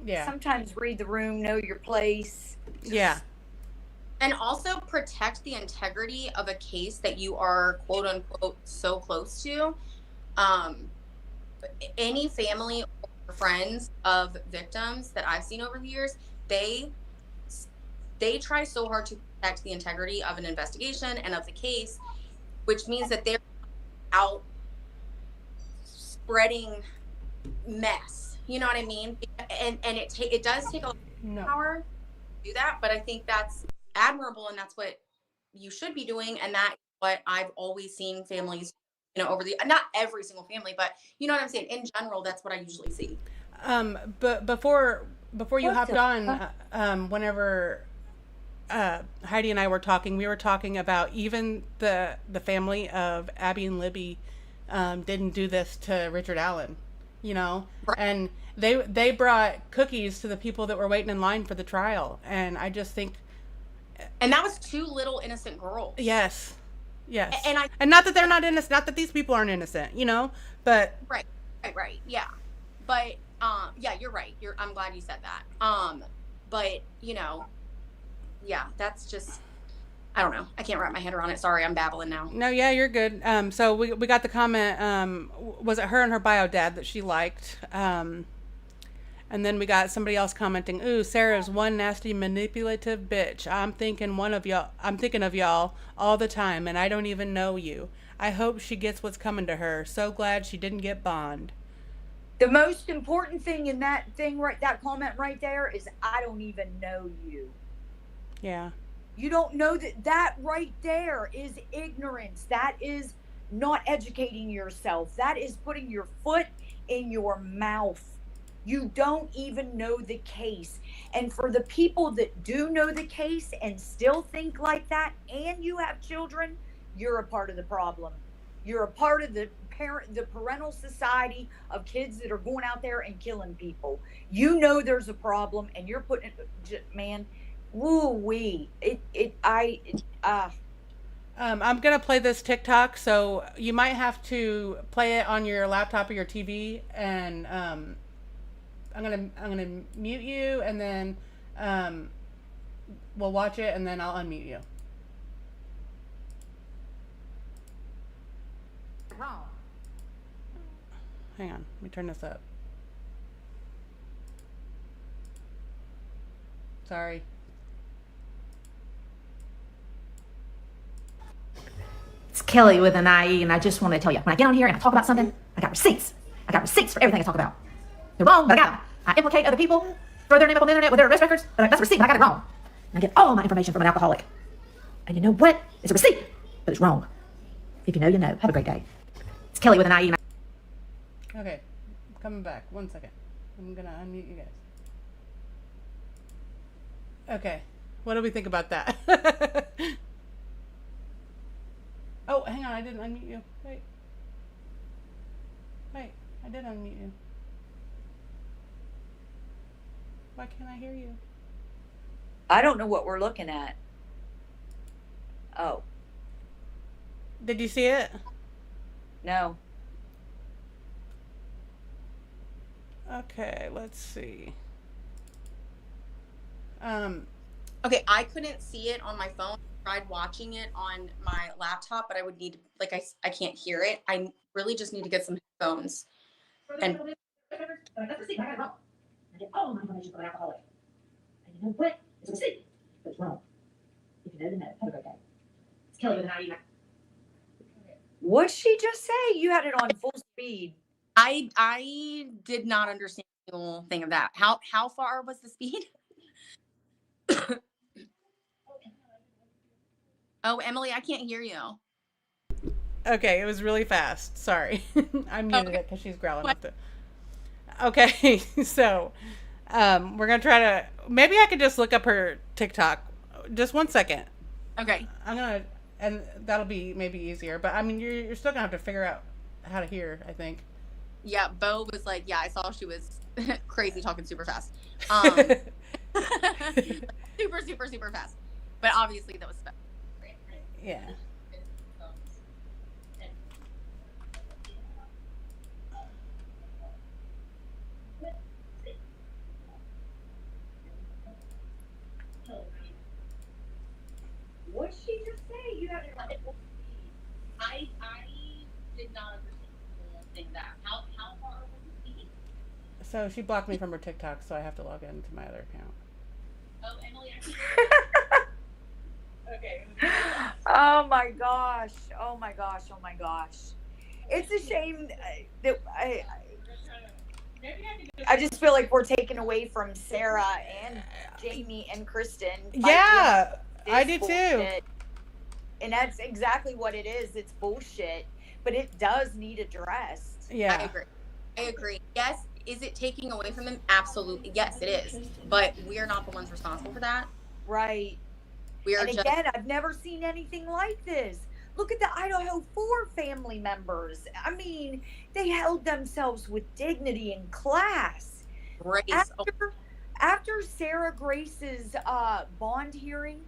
Yeah. Sometimes read the room, know your place. Yeah. And also protect the integrity of a case that you are, quote unquote, so close to. Any family or friends of victims that I've seen over the years, they try so hard to protect the integrity of an investigation and of the case, which means that they're out spreading mess. You know what I mean? And it does take a lot of power to do that, but I think that's admirable, and that's what you should be doing, and that's what I've always seen families, over the, not every single family, but you know what I'm saying, in general, that's what I usually see. But before you hopped on, whenever Heidi and I were talking, we were talking about even the family of Abby and Libby didn't do this to Richard Allen. you know, Right. and they brought cookies to the people that were waiting in line for the trial, and I just think, And that was 2 little innocent girls. yes, yes, And I and not that they're not innocent, not that these people aren't innocent, you know, but right. Yeah. But yeah, you're right. I'm glad you said that. But you know, yeah, that's just, I don't know. I can't wrap my head around it. Sorry, I'm babbling now. no, yeah, you're good. So we got the comment. Was it her and her bio dad that she liked? And then we got somebody else commenting, "Ooh, Sarah's one nasty manipulative bitch. I'm thinking of y'all all the time, and I don't even know you. I hope she gets what's coming to her. So glad she didn't get bond." The most important thing in that thing, right, that comment right there, is I don't even know you. Yeah. You don't know that right there is ignorance. That is not educating yourself. That is putting your foot in your mouth. You don't even know the case. And for the people that do know the case and still think like that, and you have children, you're a part of the problem. You're a part of the parental society of kids that are going out there and killing people. You know there's a problem, and you're putting it, man. Woo wee. I'm gonna play this TikTok, so you might have to play it on your laptop or your TV, and I'm gonna mute you, and then we'll watch it, and then I'll unmute you. Hang on, let me turn this up. Sorry. It's Kelly with an IE, and I just want to tell you, when I get on here and I talk about something, I got receipts. I got receipts for everything I talk about. They're wrong, but I got them. I implicate other people, throw their name up on the internet with their arrest records, but that's a receipt, but I got it wrong. And I get all my information from an alcoholic. And you know what? It's a receipt, but it's wrong. If you know, you know. Have a great day. It's Kelly with an IE. Okay, coming back. 1 second. I'm gonna unmute you guys. Okay, what do we think about that? Oh, hang on, I didn't unmute you. Wait, I did unmute you. Why can't I hear you? I don't know what we're looking at. Oh, Did you see it? no. Okay, let's see. Okay, I couldn't see it on my phone. I tried watching it on my laptop, but I would need, like, I can't hear it. I really just need to get some headphones. And That's a receipt, but I got it wrong. I get all my information from an alcoholic. And you know what? It's a receipt, but it's wrong. If you know, you know. Have a great day. It's Kelly with an IE. What'd she just say? You had it on full speed. I did not understand the whole thing of that. How far was the speed? Oh, Emily, I can't hear you. Okay, it was really fast. Sorry. I muted Okay. it because she's growling up the. Okay, so we're going to try to. Maybe I could just look up her TikTok. Just 1 second. Okay. I'm going to. And that'll be maybe easier. But I mean, you're still going to have to figure out how to hear, I think. Yeah, Bo was like, yeah, I saw she was crazy talking super fast. Super fast. But obviously that was fast. Yeah. What'd she just say? You had it on full I did not understand the whole thing that. How far was the speed? So she blocked me from her TikTok, so I have to log into my other account. Oh, Emily, I can't. Okay. Oh my gosh. Oh my gosh. Oh my gosh. It's a shame that I just feel like we're taking away from Sarah and Jamie and Kristen. by Yeah, doing I this do too. bullshit. And that's exactly what it is. It's bullshit, but it does need addressed. Yeah. I agree. Yes, is it taking away from them? Absolutely. Yes, it is. But we're not the ones responsible for that. Right. We are And just again, I've never seen anything like this. Look at the Idaho 4 family members. I mean, they held themselves with dignity and class. Grace. After Sarah Grace's bond hearing,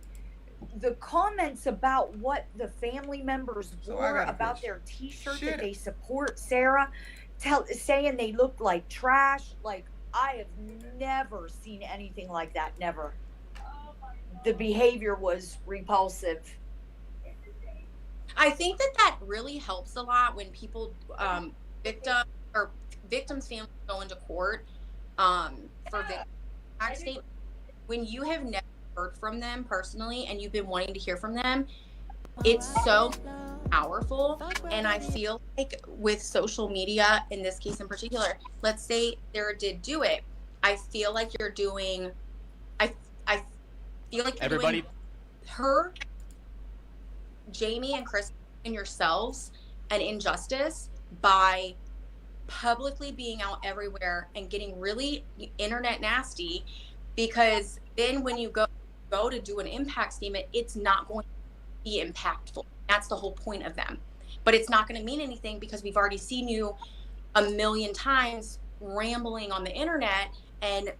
the comments about what the family members wore, about their T-shirt that they support Sarah, saying they look like trash. Like, I have never seen anything like that. Never. The behavior was repulsive. I think that really helps a lot when people, victims' families go into court for victim statement. When you have never heard from them personally and you've been wanting to hear from them, it's so powerful. And I feel like with social media, in this case in particular, let's say Sarah did do it, I feel like you're doing, I feel like you're doing her, Jamie and Chris, and yourselves an injustice by publicly being out everywhere and getting really internet nasty, because then when you go to do an impact statement, it's not going to be impactful. That's the whole point of them. But it's not going to mean anything because we've already seen you a million times rambling on the internet and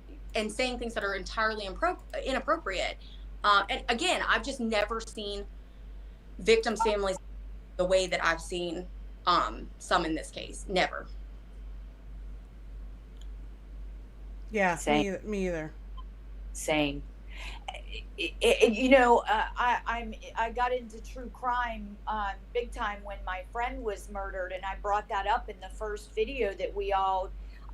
saying things that are entirely inappropriate. And again, I've just never seen victims' families the way that I've seen some in this case. Never. Yeah, me either. Same. You know, I got into true crime big time when my friend was murdered, and I brought that up in the first video that we all,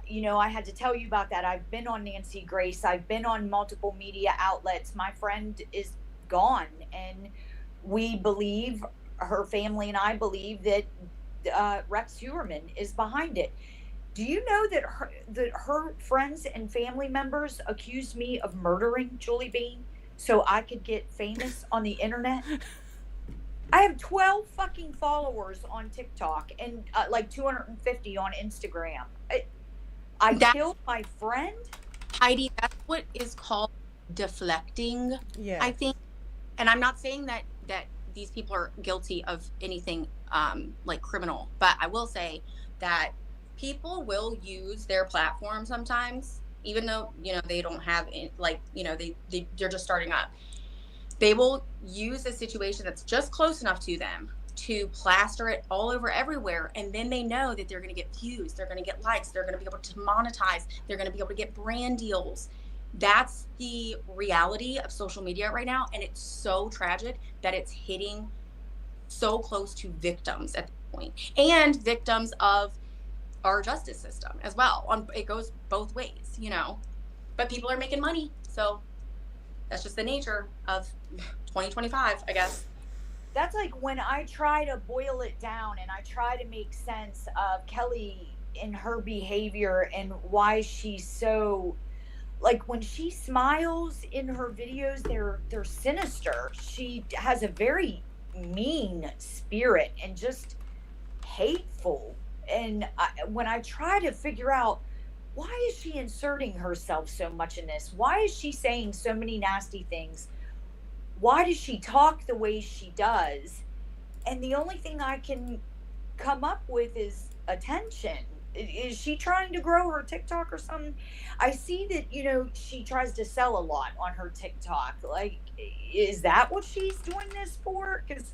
you know, I had to tell you about that. I've been on Nancy Grace. I've been on multiple media outlets. My friend is gone, and we believe, her family and I believe, that Rex Heuermann is behind it. Do you know that her friends and family members accused me of murdering Julie Bean so I could get famous on the internet? I have 12 fucking followers on TikTok and like 250 on Instagram. I killed my friend? Heidi, that's what is called deflecting, Yeah. I think. And I'm not saying that these people are guilty of anything like criminal, but I will say that people will use their platform sometimes, even though, you know, they don't have it, like, you know, they're just starting up. They will use a situation that's just close enough to them to plaster it all over everywhere, and then they know that they're going to get views, they're going to get likes, they're going to be able to monetize, they're going to be able to get brand deals. That's the reality of social media right now, and it's so tragic that it's hitting so close to victims at this point, and victims of our justice system as well. It goes both ways, you know, but people are making money, so that's just the nature of 2025, I guess. That's like when I try to boil it down and I try to make sense of Kelly and her behavior and why she's so, like, when she smiles in her videos, they're sinister. She has a very mean spirit and just hateful. And when I try to figure out, why is she inserting herself so much in this? Why is she saying so many nasty things? Why does she talk the way she does? And the only thing I can come up with is attention. Is she trying to grow her TikTok or something? I see that, you know, she tries to sell a lot on her TikTok. Like, is that what she's doing this for? Because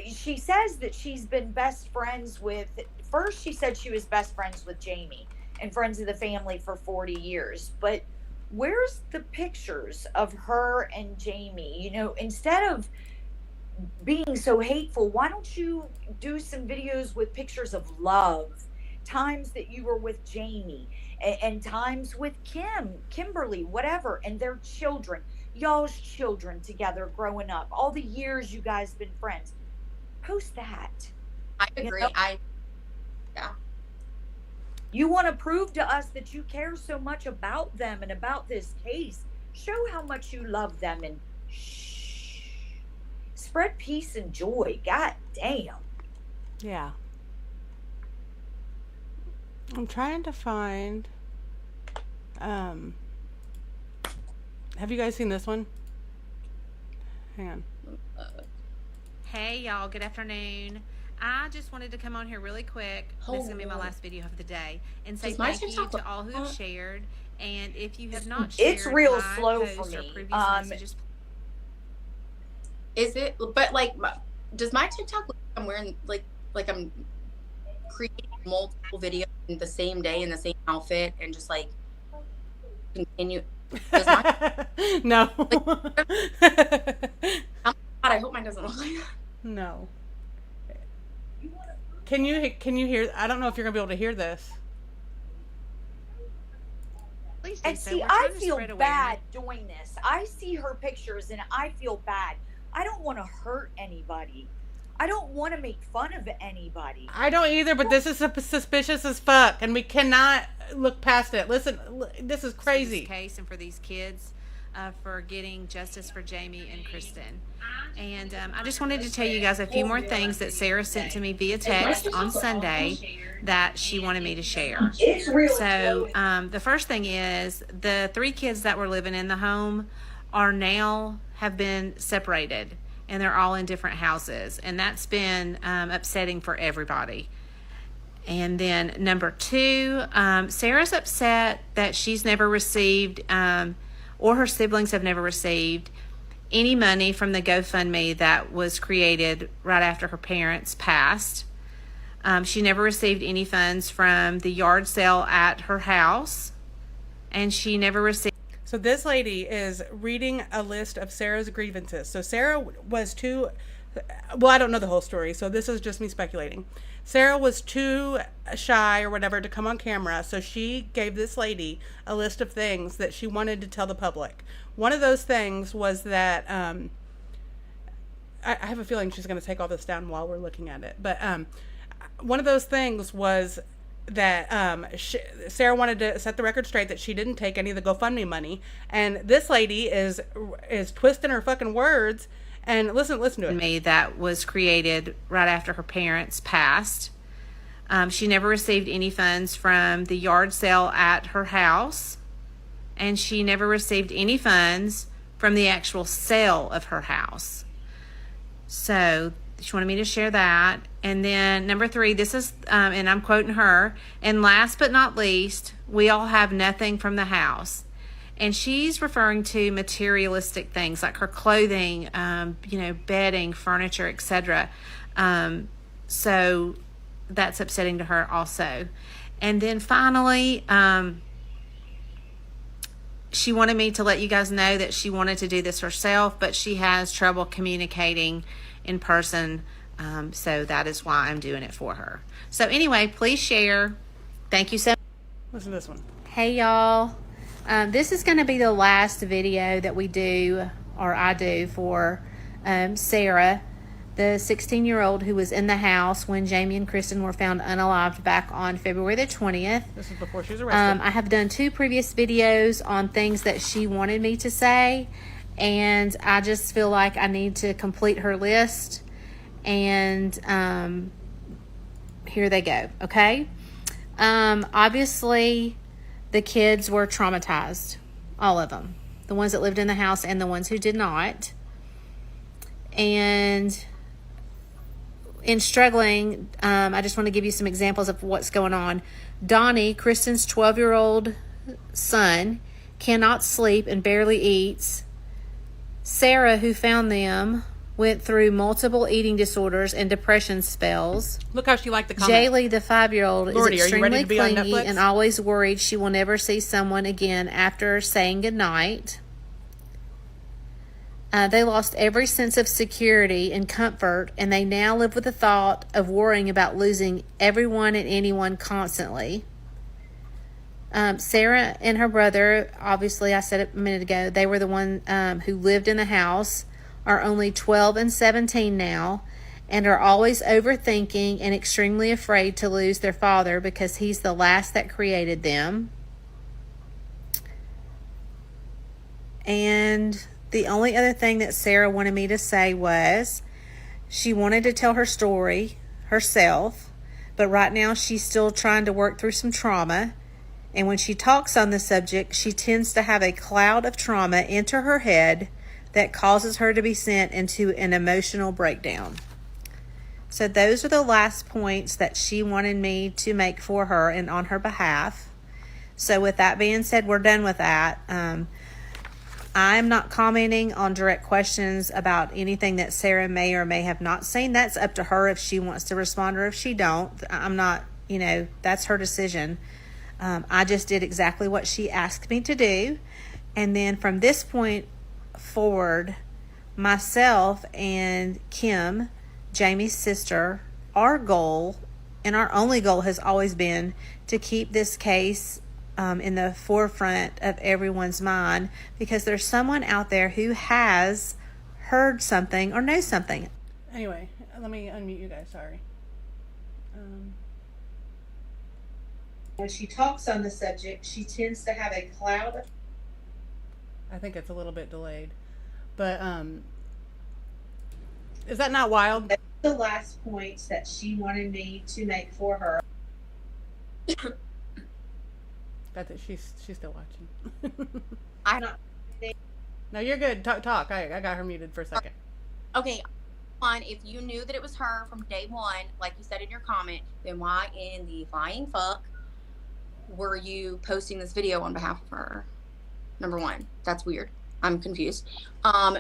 she says that she's been best friends with, first she said she was best friends with Jamie and friends of the family for 40 years. But where's the pictures of her and Jamie? You know, instead of being so hateful, why don't you do some videos with pictures of love, times that you were with Jamie, and times with Kimberly, whatever, and their children, y'all's children together growing up, all the years you guys been friends. Post that. I agree. You know? Yeah. You want to prove to us that you care so much about them and about this case. Show how much you love them and spread peace and joy. God damn. Yeah. I'm trying to find, have you guys seen this one? Hang on. Hey y'all, good afternoon. I just wanted to come on here really quick. This is going to be my last video of the day. And say thank you to all who have shared. And if you have not shared It's real my slow for post or me. previous messages, Is it? But like, does my TikTok look like I'm wearing like I'm creating multiple videos in the same day in the same outfit and just like continue? Does my No. God, I hope mine doesn't look like that. No. Can you hear? I don't know if you're gonna be able to hear this. please do And so. see, We're I trying to feel spread bad awareness. doing this. I see her pictures and I feel bad. I don't want to hurt anybody. I don't want to make fun of anybody. I don't either, but this is suspicious as fuck, and we cannot look past it. Listen, this is For crazy. this case and for these kids, for getting justice for Jamie and Kristen. And I just wanted to tell you guys a few more things that Sarah sent to me via text on Sunday that she wanted me to share. So the first thing is the 3 kids that were living in the home are now have been separated, and they're all in different houses, and that's been upsetting for everybody. And then number 2, Sarah's upset that she's never received, or her siblings have never received, any money from the GoFundMe that was created right after her parents passed. She never received any funds from the yard sale at her house, and she never received. So this lady is reading a list of Sarah's grievances. So Sarah was too, well, I don't know the whole story, so this is just me speculating. Sarah was too shy or whatever to come on camera, so she gave this lady a list of things that she wanted to tell the public. One of those things was that, I have a feeling she's going to take all this down while we're looking at it, but one of those things was that Sarah wanted to set the record straight that she didn't take any of the GoFundMe money, and this lady is twisting her fucking words. And listen to it. Me that was created right after her parents passed. She never received any funds from the yard sale at her house, and she never received any funds from the actual sale of her house. So she wanted me to share that. And then number 3, this is, and I'm quoting her, and last but not least, we all have nothing from the house. And she's referring to materialistic things like her clothing, bedding, furniture, etc. So that's upsetting to her also. And then finally, she wanted me to let you guys know that she wanted to do this herself, but she has trouble communicating in person. So that is why I'm doing it for her. So anyway, please share. Thank you so much. Listen to this one. Hey y'all. This is going to be the last video that we do, or I do, for Sarah, the 16-year-old who was in the house when Jamie and Kristen were found unalived back on February the 20th. This is before she was arrested. I have done 2 previous videos on things that she wanted me to say, and I just feel like I need to complete her list, and here they go, okay? Obviously, the kids were traumatized, all of them, the ones that lived in the house and the ones who did not. And in struggling, I just want to give you some examples of what's going on. Donnie, Kristen's 12-year-old son, cannot sleep and barely eats. Sarah, who found them, went through multiple eating disorders and depression spells. Look how she liked the comment. Jaylee, the 5-year-old, is Lordy, are you ready extremely to be on clingy Netflix? and always worried she will never see someone again after saying goodnight. They lost every sense of security and comfort, and they now live with the thought of worrying about losing everyone and anyone constantly. Sarah and her brother, obviously I said it a minute ago, they were the one who lived in the house, are only 12 and 17 now, and are always overthinking and extremely afraid to lose their father because he's the last that created them. And the only other thing that Sarah wanted me to say was she wanted to tell her story herself, but right now she's still trying to work through some trauma. And when she talks on the subject, she tends to have a cloud of trauma enter her head that causes her to be sent into an emotional breakdown. So those are the last points that she wanted me to make for her and on her behalf. So with that being said, we're done with that. I'm not commenting on direct questions about anything that Sarah may or may have not seen. That's up to her if she wants to respond or if she don't. I'm not, that's her decision. I just did exactly what she asked me to do. And then from this point forward, myself and Kim, Jamie's sister, our goal and our only goal has always been to keep this case in the forefront of everyone's mind, because there's someone out there who has heard something or knows something. Anyway, let me unmute you guys. Sorry. When she talks on the subject, she tends to have a cloud of... I think it's a little bit delayed, but is that not wild? That's the last points that she wanted me to make for her. Got that. She's still watching. I'm not. No, you're good. Talk. I got her muted for a second. Okay. One, if you knew that it was her from day one, like you said in your comment, then why in the flying fuck were you posting this video on behalf of her? Number one, that's weird. I'm confused.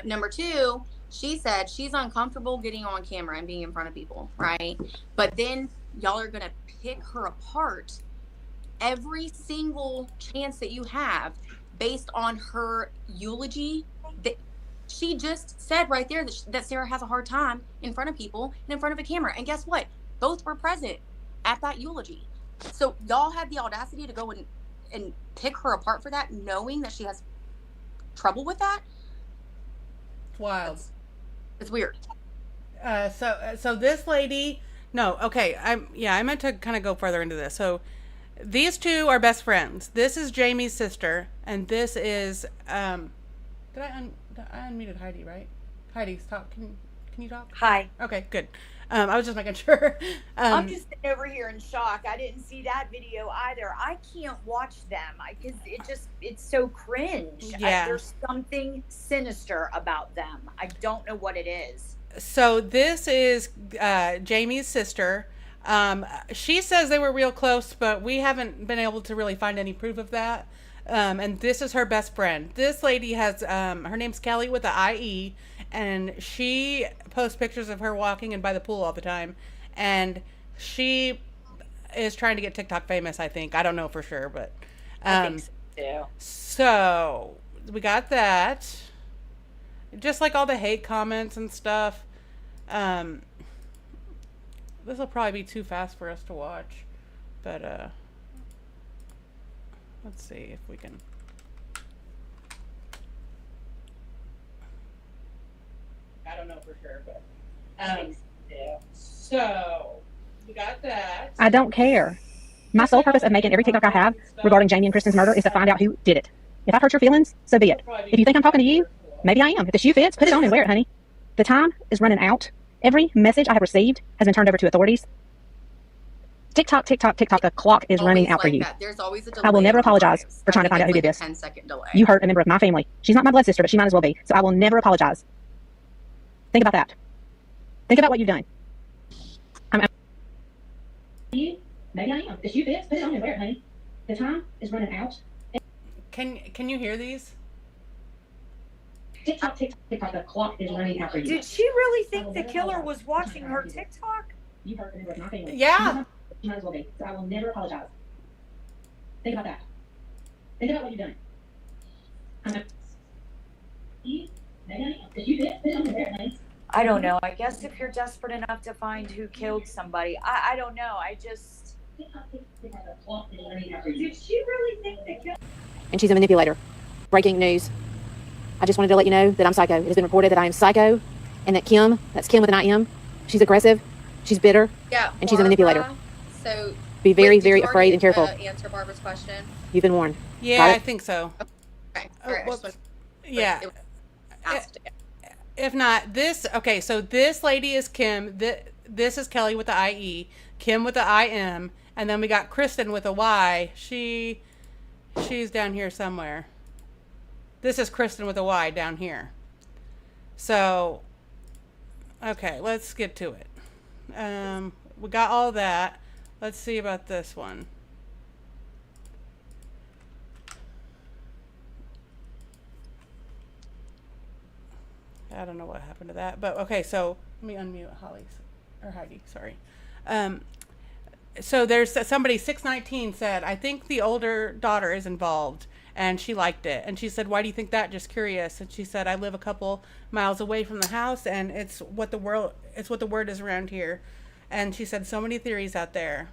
Number two, she said she's uncomfortable getting on camera and being in front of people, right? But then y'all are gonna pick her apart every single chance that you have based on her eulogy. That she just said right there that Sarah has a hard time in front of people and in front of a camera. And guess what? Both were present at that eulogy. So y'all had the audacity to go and pick her apart for that, knowing that she has trouble with that. It's wild. It's weird. So this lady, no, okay. I meant to kind of go further into this. So these two are best friends. This is Jamie's sister, and this is I unmuted Heidi, right? Heidi, stop. Can you talk? Hi. Okay, good. I was just making sure. I'm just sitting over here in shock. I didn't see that video either. I can't watch them because it's so cringe. Yeah. There's something sinister about them. I don't know what it is. So this is Jamie's sister. She says they were real close, but we haven't been able to really find any proof of that. And this is her best friend. This lady has, her name's Kelly with the IE, and she posts pictures of her walking and by the pool all the time. And she is trying to get TikTok famous, I think. I don't know for sure, but I think so too. So we got that. Just like all the hate comments and stuff. This will probably be too fast for us to watch, but let's see if we can. I don't know for sure, but so we got that. I don't care. My sole purpose of making every TikTok I have regarding Jamie and Kristen's murder is to find out who did it. If I've hurt your feelings, so be it. If you think I'm talking to you, maybe I am. If the shoe fits, put it on and wear it, honey. The time is running out. Every message I have received has been turned over to authorities. TikTok, the clock is running out for you. There's always a delay. I will never apologize for trying to find out who did this. 10-second delay. You hurt a member of my family. She's not my blood sister, but she might as well be. So I will never apologize. Think about that. Think about what you've done. Maybe I am. The shoe fits, put it on and wear it, honey. The time is running out. Can you hear these? TikTok, the clock is running out for you. Did she really think the killer was watching her TikTok? You hurt a member of my family. Yeah. She might as well be. So I will never apologize. Think about that. Think about what you've done. Maybe I am. The shoe fits, put it on and wear it, honey. I don't know. I guess if you're desperate enough to find who killed somebody, I don't know. I just... Did she really think the killer... And she's a manipulator. Breaking news. I just wanted to let you know that I'm psycho. It has been reported that I am psycho, and that Kim, that's Kim with an I-M, she's aggressive, she's bitter, and she's a manipulator. So be very, very afraid and careful. Answer Barbara's question. You've been warned. Yeah, I think so. Okay. All right. Yeah. If not, okay, so this lady is Kim. This is Kelly with the IE, Kim with the IM, and then we got Kristen with a Y. She's down here somewhere. This is Kristen with a Y down here. So, okay, let's get to it. We got all that. Let's see about this one. I don't know what happened to that, but okay, so let me unmute Heidi, sorry. So there's somebody, 619 said, I think the older daughter is involved and she liked it. And she said, why do you think that? Just curious. And she said, I live a couple miles away from the house and it's what the word is around here. And she said, so many theories out there.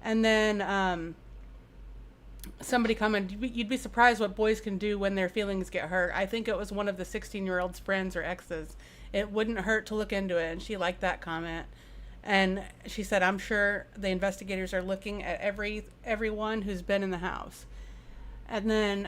And then somebody commented, you'd be surprised what boys can do when their feelings get hurt. I think it was one of the 16-year-old's friends or exes. It wouldn't hurt to look into it. And she liked that comment. And she said, I'm sure the investigators are looking at everyone who's been in the house. And then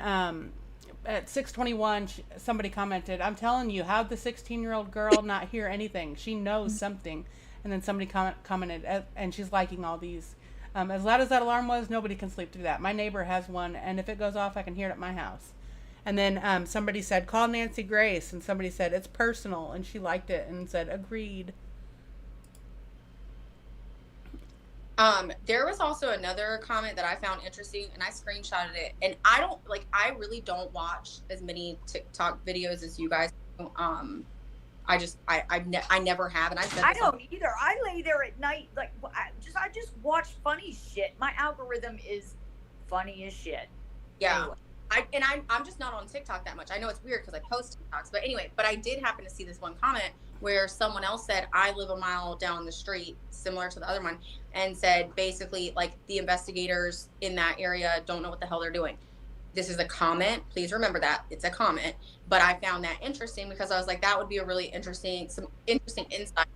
at 621, somebody commented, I'm telling you, how'd the 16-year-old girl not hear anything? She knows something. And then somebody commented, and she's liking all these. As loud as that alarm was, nobody can sleep through that. My neighbor has one, and if it goes off, I can hear it at my house. And then somebody said, call Nancy Grace. And somebody said, it's personal. And she liked it and said, agreed. There was also another comment that I found interesting, and I screenshotted it. And I really don't watch as many TikTok videos as you guys do. I never have, and I don't either. I lay there at night, like I just watch funny shit. My algorithm is funny as shit. Yeah. Anyway. I'm just not on TikTok that much. I know it's weird because I post TikToks, but anyway, but I did happen to see this one comment where someone else said, I live a mile down the street, similar to the other one, and said basically like the investigators in that area don't know what the hell they're doing. This is a comment. Please remember that it's a comment, but I found that interesting because I was like, that would be a really some interesting insight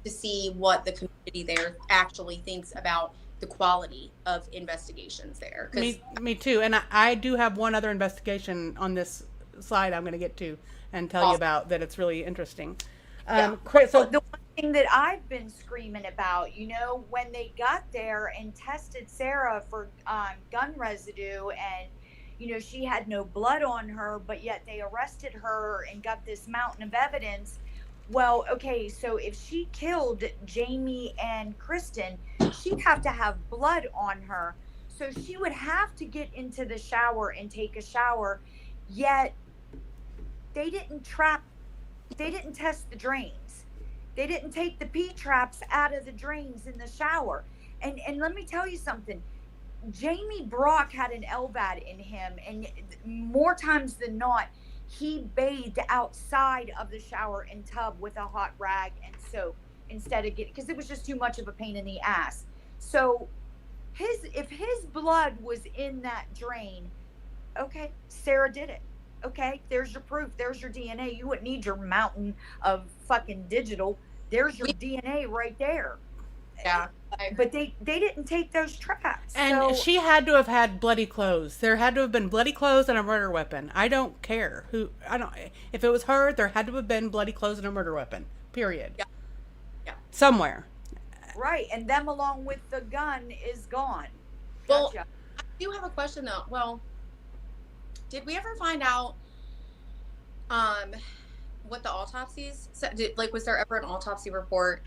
to see what the community there actually thinks about the quality of investigations there. Me too. And I do have one other investigation on this slide I'm going to get to and tell you about that. It's really interesting. So the one thing that I've been screaming about, when they got there and tested Sarah for gun residue and, she had no blood on her, but yet they arrested her and got this mountain of evidence. Well, okay, so if she killed Jamie and Kristen, she'd have to have blood on her. So she would have to get into the shower and take a shower. Yet they didn't test the drains. They didn't take the P-traps out of the drains in the shower. And let me tell you something. Jamie Brock had an LVAD in him, and more times than not, he bathed outside of the shower and tub with a hot rag and soap instead of because it was just too much of a pain in the ass. So if his blood was in that drain, okay, Sarah did it. Okay, there's your proof. There's your DNA. You wouldn't need your mountain of fucking digital. There's your DNA right there. Yeah. But they didn't take those traps. And she had to have had bloody clothes. There had to have been bloody clothes and a murder weapon. I don't care if it was her, there had to have been bloody clothes and a murder weapon. Period. Yeah. Somewhere. Right. And them along with the gun is gone. Well, I do have a question though. Well, did we ever find out what the autopsies said? Was there ever an autopsy report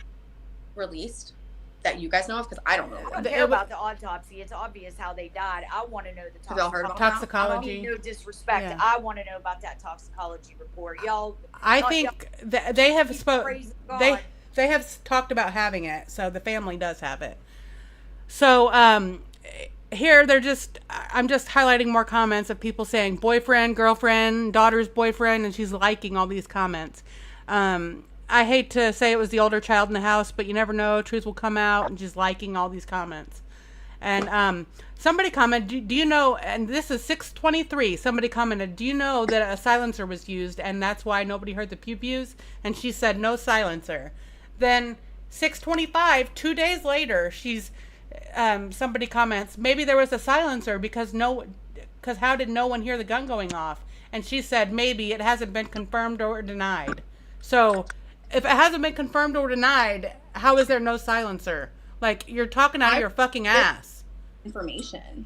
released that you guys know of? Because I don't know. I don't care about the autopsy. It's obvious how they died. I want to know the toxicology. No disrespect. Yeah. I want to know about that toxicology report. Y'all. I think they have they have talked about having it, so the family does have it. So here I'm just highlighting more comments of people saying boyfriend, girlfriend, daughter's boyfriend, and she's liking all these comments. I hate to say it was the older child in the house, but you never know. Truth will come out, and she's liking all these comments. And somebody commented, do you know, and this is 623, somebody commented, do you know that a silencer was used, and that's why nobody heard the pew-pews? And she said, no silencer. Then 625, 2 days later, somebody comments, maybe there was a silencer because how did no one hear the gun going off? And she said, maybe it hasn't been confirmed or denied. So if it hasn't been confirmed or denied, how is there no silencer? Like, you're talking out of your fucking ass. Information.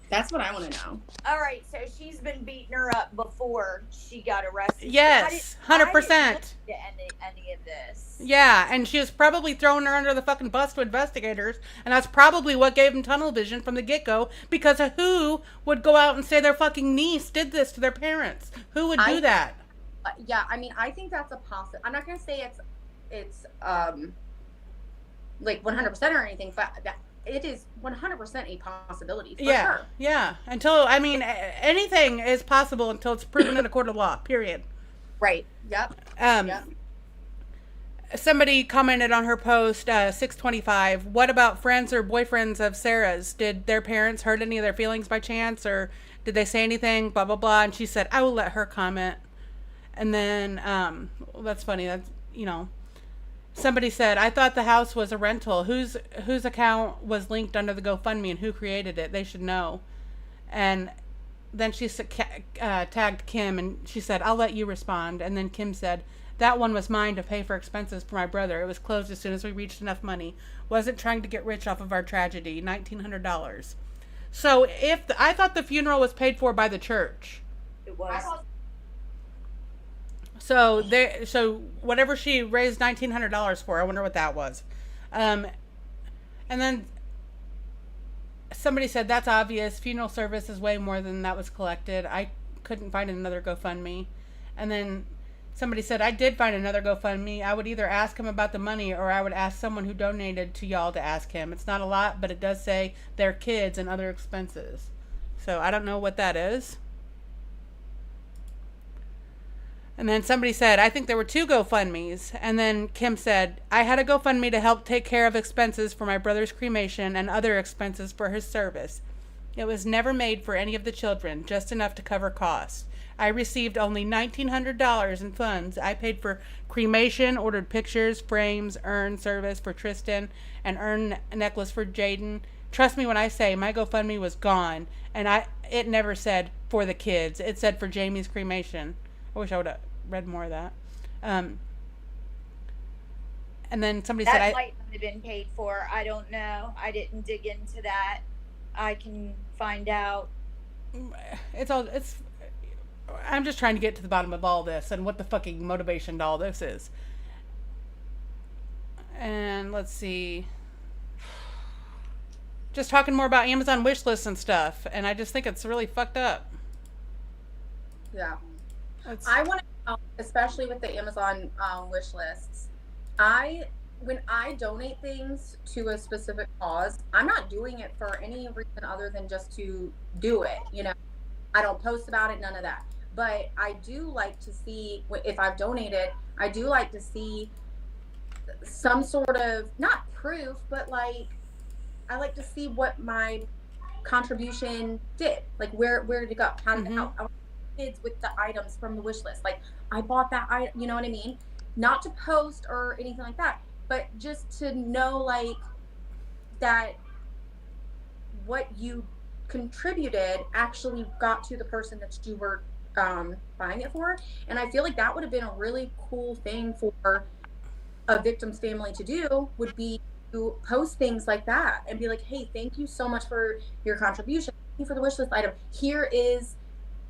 That's what I want to know. All right, so she's been beating her up before she got arrested. Yes, I didn't 100%. look at any of this. Yeah, and she was probably throwing her under the fucking bus to investigators, and that's probably what gave them tunnel vision from the get-go, because of who would go out and say their fucking niece did this to their parents? Who would do that? Yeah, I mean, I think that's a possible. I'm not going to say it's like 100% or anything, but it is 100% a possibility for sure. Yeah. Until, I mean, anything is possible until it's proven in a court of law, period. Right. Yep. Yep. Somebody commented on her post, 625, what about friends or boyfriends of Sarah's? Did their parents hurt any of their feelings by chance, or did they say anything, blah, blah, blah? And she said, I will let her comment. And then, well, that's funny. That's, you know, somebody said, I thought the house was a rental. Whose account was linked under the GoFundMe and who created it? They should know. And then she tagged Kim, and she said, I'll let you respond. And then Kim said, that one was mine to pay for expenses for my brother. It was closed as soon as we reached enough money. Wasn't trying to get rich off of our tragedy. $1,900. So I thought the funeral was paid for by the church. It was. So whatever she raised $1,900 for, I wonder what that was. And then somebody said, that's obvious. Funeral service is way more than that was collected. I couldn't find another GoFundMe. And then somebody said, I did find another GoFundMe. I would either ask him about the money, or I would ask someone who donated to y'all to ask him. It's not a lot, but it does say their kids and other expenses. So I don't know what that is. And then somebody said, I think there were 2 GoFundMes. And then Kim said, I had a GoFundMe to help take care of expenses for my brother's cremation and other expenses for his service. It was never made for any of the children, just enough to cover costs. I received only $1,900 in funds. I paid for cremation, ordered pictures, frames, urn service for Tristan, and urn necklace for Jaden. Trust me when I say my GoFundMe was gone, and it never said for the kids. It said for Jamie's cremation. I wish I would have read more of that. And then somebody said that might not have been paid for. I don't know. I didn't dig into that. I can find out. I'm just trying to get to the bottom of all this and what the fucking motivation to all this is. And let's see. Just talking more about Amazon wish lists and stuff, and I just think it's really fucked up. Yeah. I want to know, especially with the Amazon wish lists, when I donate things to a specific cause, I'm not doing it for any reason other than just to do it. You know, I don't post about it, none of that. But I do like to see, if I've donated, I do like to see some sort of, not proof, but like, I like to see what my contribution did. Like, where did it go? How did how kids with the items from the wish list? Like, I bought that item, you know what I mean? Not to post or anything like that, but just to know, like, that what you contributed actually got to the person that you were buying it for. And I feel like that would have been a really cool thing for a victim's family to do, would be to post things like that and be like, hey, thank you so much for your contribution. Thank you for the wish list item. Here is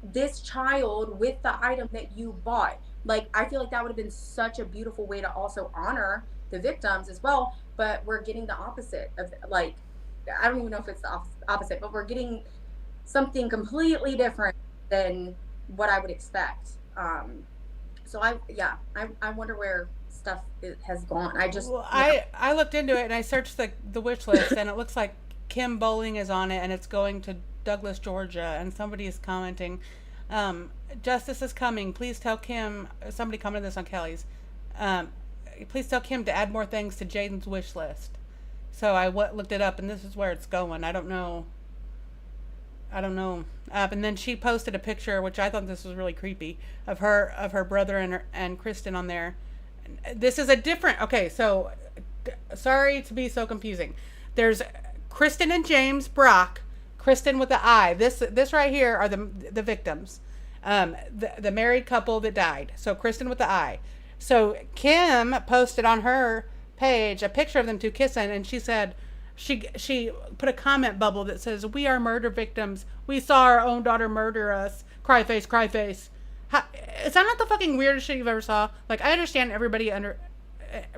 this child with the item that you bought. Like, I feel like that would have been such a beautiful way to also honor the victims as well. But we're getting the opposite of, like, I don't even know if it's the opposite, but we're getting something completely different than what I would expect. So I wonder where stuff has gone. I looked into it and I searched the wish list, and it looks like Kim Bowling is on it, and it's going to Douglas, Georgia, and somebody is commenting, justice is coming. Please tell Kim. Somebody commented this on Kelly's. Please tell Kim to add more things to Jaden's wish list. So I looked it up, and this is where it's going. I don't know. And then she posted a picture, which I thought this was really creepy, of her brother and Kristen on there. This is a different. Okay, so sorry to be so confusing. There's Kristen and James Brock. Kristen with the I. This right here are the victims, the married couple that died. So Kristen with the I. So Kim posted on her page a picture of them two kissing, and she said, she put a comment bubble that says, "We are murder victims. We saw our own daughter murder us. Cry face, cry face." Is that not the fucking weirdest shit you've ever saw? Like, I understand everybody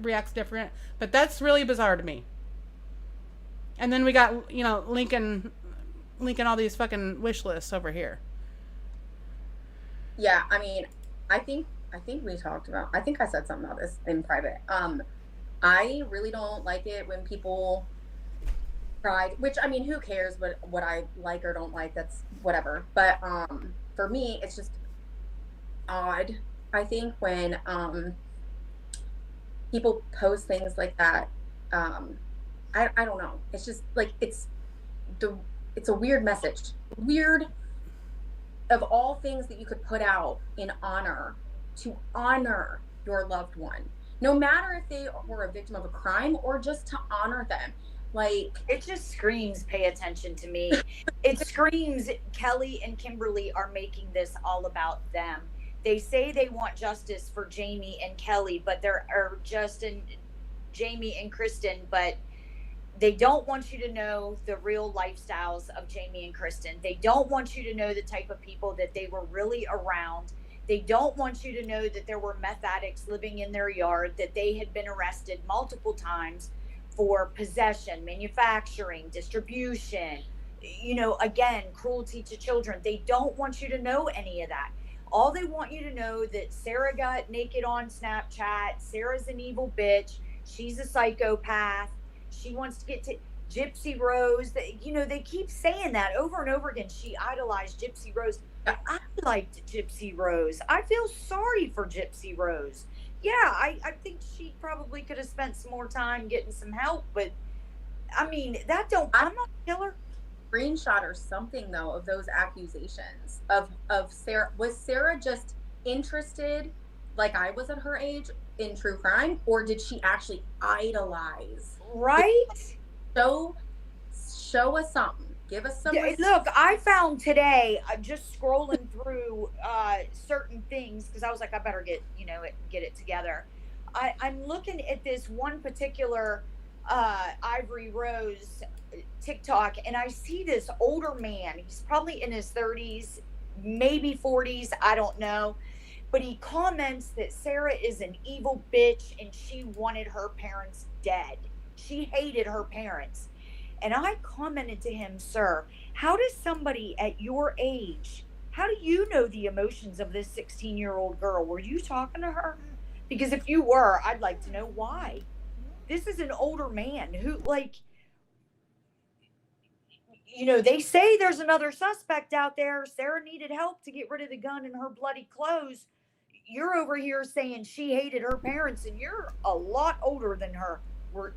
reacts different, but that's really bizarre to me. And then we got, Lincoln all these fucking wish lists over here. Yeah, I mean, I think we talked about. I think I said something about this in private. I really don't like it when people cry. Which, I mean, who cares what I like or don't like? That's whatever. But for me, it's just odd. I think when people post things like that, I don't know. It's just like it's a weird message. Weird. Of all things that you could put out in honor, to honor your loved one, no matter if they were a victim of a crime or just to honor them. Like, it just screams pay attention to me. It screams Kelly and Kimberly are making this all about them. They say they want justice for Jamie and Kelly, but Jamie and Kristen, but they don't want you to know the real lifestyles of Jamie and Kristen. They don't want you to know the type of people that they were really around. They don't want you to know that there were meth addicts living in their yard, that they had been arrested multiple times for possession, manufacturing, distribution, again, cruelty to children. They don't want you to know any of that. All they want you to know that Sarah got naked on Snapchat. Sarah's an evil bitch. She's a psychopath. She wants to get to Gypsy Rose. They keep saying that over and over again. She idolized Gypsy Rose. I liked Gypsy Rose. I feel sorry for Gypsy Rose. Yeah, I think she probably could have spent some more time getting some help. But, I mean, I'm not a killer. Screenshot or something, though, of those accusations of Sarah. Was Sarah just interested, like I was at her age, in true crime? Or did she actually idolize? Right? Show us something. Give us some. Look, I found today, just scrolling through certain things, because I was like, I better get it together. I'm looking at this one particular Ivory Rose TikTok, and I see this older man. He's probably in his 30s, maybe 40s. I don't know. But he comments that Sarah is an evil bitch and she wanted her parents dead. She hated her parents. And I commented to him, sir, how does somebody at your age, how do you know the emotions of this 16-year-old girl? Were you talking to her? Because if you were, I'd like to know why. This is an older man who, they say there's another suspect out there. Sarah needed help to get rid of the gun in her bloody clothes. You're over here saying she hated her parents, and you're a lot older than her.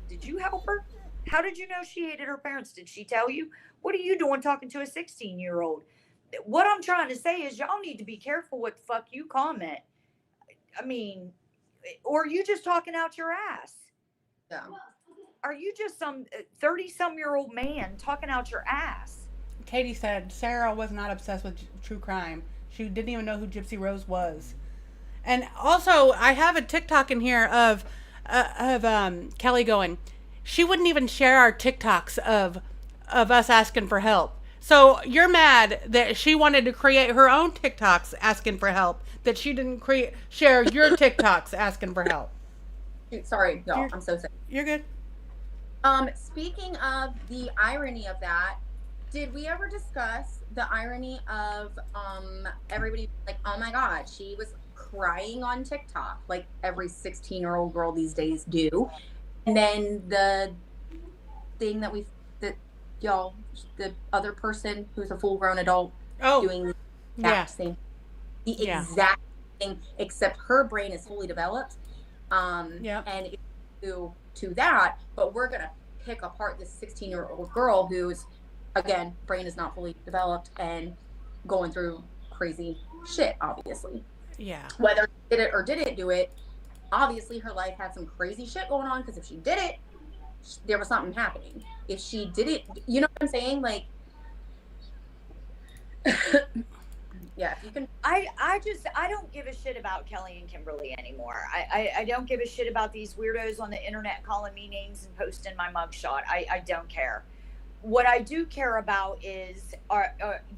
Did you help her? How did you know she hated her parents? Did she tell you? What are you doing talking to a 16-year-old? What I'm trying to say is y'all need to be careful what the fuck you comment. I mean, or are you just talking out your ass? Yeah. Are you just some 30-some-year-old man talking out your ass? Katie said Sarah was not obsessed with true crime. She didn't even know who Gypsy Rose was. And also, I have a TikTok in here of Kelly going, she wouldn't even share our TikToks of us asking for help. So you're mad that she wanted to create her own TikToks asking for help, that she didn't share your TikToks asking for help. Sorry, y'all. I'm so sorry. You're good. Speaking of the irony of that, did we ever discuss the irony of everybody like, oh my God, she was crying on TikTok like every 16-year-old girl these days do, and then the thing that the other person who's a full-grown adult doing the exact same, exact thing, except her brain is fully developed, and it's to that, but we're gonna pick apart this 16-year-old girl who's, again, brain is not fully developed and going through crazy shit, obviously. Yeah. Whether she did it or didn't do it, obviously her life had some crazy shit going on, because if she did it, there was something happening. If she did it, you know what I'm saying? Like, Yeah, if you can. I don't give a shit about Kelly and Kimberly anymore. I don't give a shit about these weirdos on the internet calling me names and posting my mugshot. I don't care. What I do care about is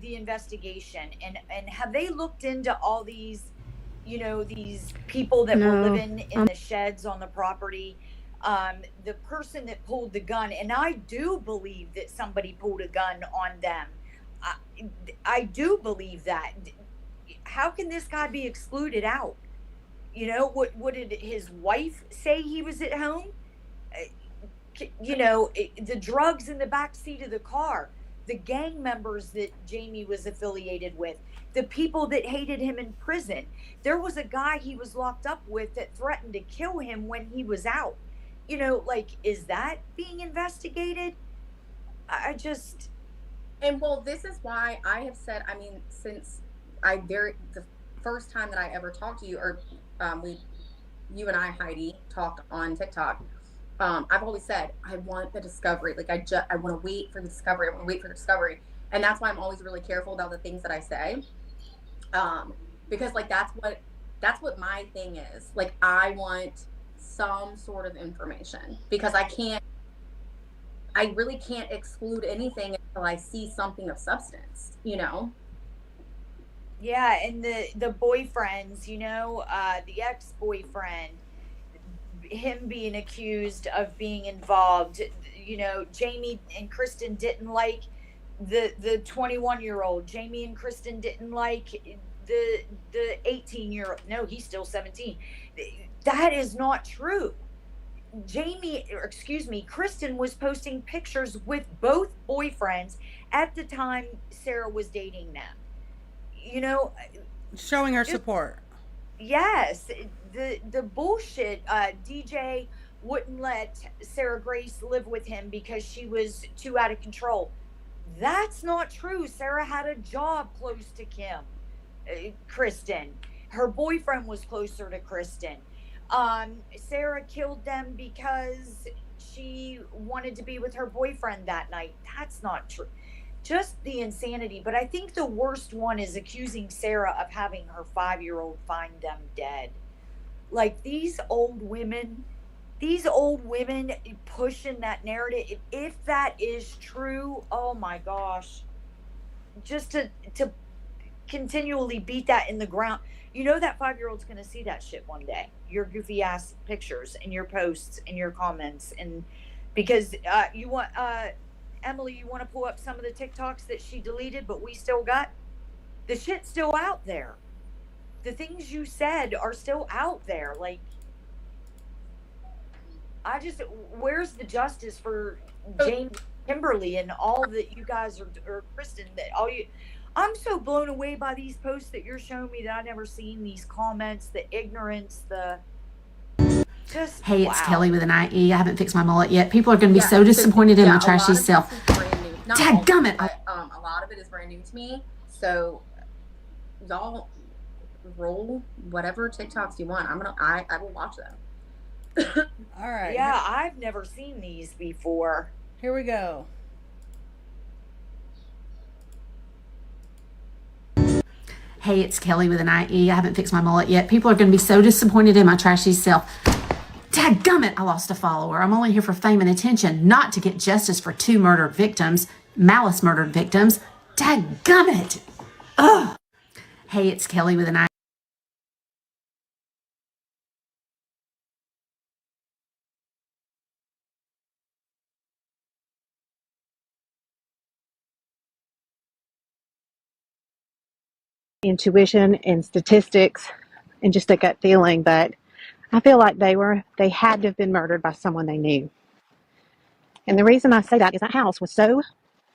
the investigation, and have they looked into all these, these people that were living in the sheds on the property, the person that pulled the gun, and I do believe that somebody pulled a gun on them. I, I do believe that. How can this guy be excluded out? What did his wife say he was at home? The drugs in the back seat of the car, the gang members that Jamie was affiliated with, the people that hated him in prison. There was a guy he was locked up with that threatened to kill him when he was out. Is that being investigated? I just. And well, this is why I have said, I mean, since the first time that I ever talked to you, or you and I, Heidi, talked on TikTok, I've always said, I want the discovery. Like, I want to wait for the discovery. I want to wait for the discovery. And that's why I'm always really careful about the things that I say. Because like, that's what my thing is. Like, I want some sort of information, because I really can't exclude anything until I see something of substance, Yeah, and the boyfriends, the ex-boyfriend, him being accused of being involved. Jamie and Kristen didn't like the 21-year-old. Jamie and Kristen didn't like the 18-year-old. No, he's still 17. That is not true. Kristen was posting pictures with both boyfriends at the time Sarah was dating them. Showing her support. Yes, the bullshit. DJ wouldn't let Sarah Grace live with him because she was too out of control. That's not true. Sarah had a job close to Kristen. Her boyfriend was closer to Kristen. Sarah killed them because she wanted to be with her boyfriend that night. That's not true. Just the insanity. But I think the worst one is accusing Sarah of having her 5-year-old find them dead. Like, these old women pushing that narrative. If that is true, oh my gosh. Just to continually beat that in the ground. That 5-year-old's going to see that shit one day. Your goofy ass pictures and your posts and your comments. And because you want, Emily, you want to pull up some of the TikToks that she deleted, but we still got? The shit's still out there. The things you said are still out there. Like, where's the justice for James, Kimberly, and all that you guys or Kristen, I'm so blown away by these posts that you're showing me that I've never seen, these comments, the ignorance, Hey, it's Kelly with an IE. I haven't fixed my mullet yet. People are going to be so disappointed in my trashy self. Dadgummit! A lot of it is brand new to me. So y'all roll whatever TikToks you want. I will watch them. All right. Yeah, I've never seen these before. Here we go. Hey, it's Kelly with an IE. I haven't fixed my mullet yet. People are going to be so disappointed in my trashy self. Dadgummit, I lost a follower. I'm only here for fame and attention, not to get justice for 2 murdered victims, malice murdered victims. Dadgummit! Ugh. Hey, it's Kelly with an IE. Intuition and statistics and just a gut feeling, but I feel like they had to have been murdered by someone they knew. And the reason I say that is that house was so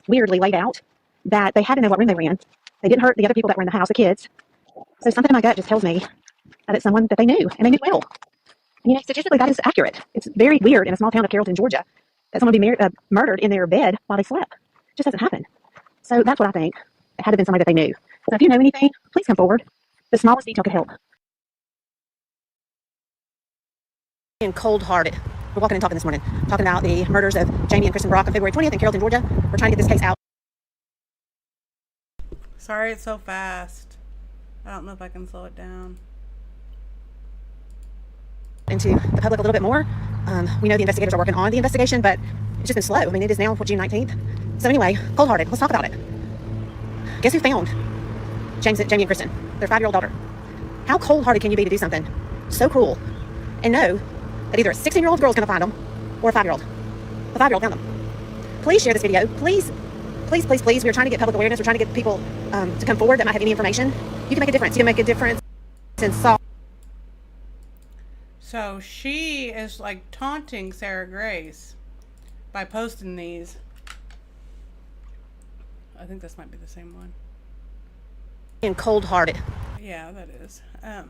weirdly laid out that they had to know what room they were in. They didn't hurt the other people that were in the house, the kids. So something in my gut just tells me that it's someone that they knew, and they knew well. And, statistically, that is accurate. It's very weird in a small town of Carrollton, Georgia, that someone would be murdered in their bed while they slept. It just doesn't happen. So that's what I think. It had to have been somebody that they knew. So if you know anything, please come forward. The smallest detail could help. And cold-hearted. We're walking and talking this morning, talking about the murders of Jamie and Kristen Brock on February 20th in Carrollton, Georgia. We're trying to get this case out. Sorry it's so fast. I don't know if I can slow it down. Into the public a little bit more. We know the investigators are working on the investigation, but it's just been slow. I mean, it is now June 19th. So anyway, cold-hearted. Let's talk about it. Guess who found Jamie and Kristen, their 5-year-old daughter? How cold-hearted can you be to do something so cruel and know that either a 16-year-old girl is going to find them or a 5-year-old? A 5-year-old found them. Please share this video. Please, please, please, please. We're trying to get public awareness. We're trying to get people to come forward that might have any information. You can make a difference. You can make a difference in solve. So she is like taunting Sarah Grace by posting these. I think this might be the same one. And cold-hearted. Yeah, that is. Let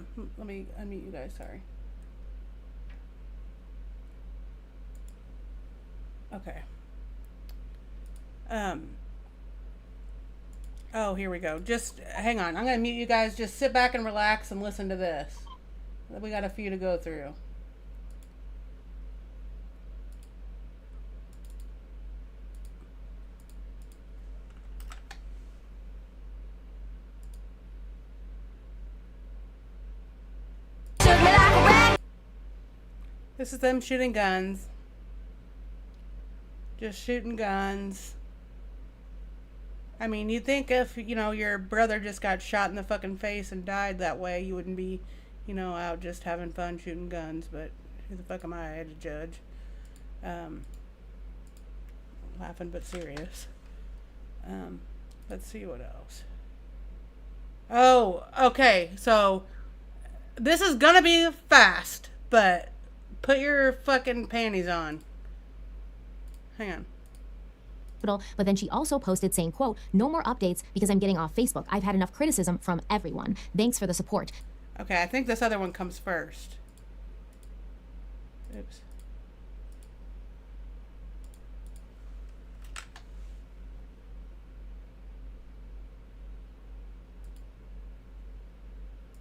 me unmute you guys. Sorry. Okay. Oh, here we go. Just hang on. I'm gonna mute you guys. Just sit back and relax and listen to this. We got a few to go through. This is them shooting guns. Just shooting guns. I mean, you'd think if, you know, your brother just got shot in the fucking face and died that way, you wouldn't be, you know, out just having fun shooting guns, but who the fuck am I to judge? Laughing but serious. Let's see what else. Oh, okay, so this is gonna be fast, but put your fucking panties on. Hang on. But then she also posted saying, quote, "No more updates because I'm getting off Facebook. I've had enough criticism from everyone. Thanks for the support." Okay, I think this other one comes first. Oops.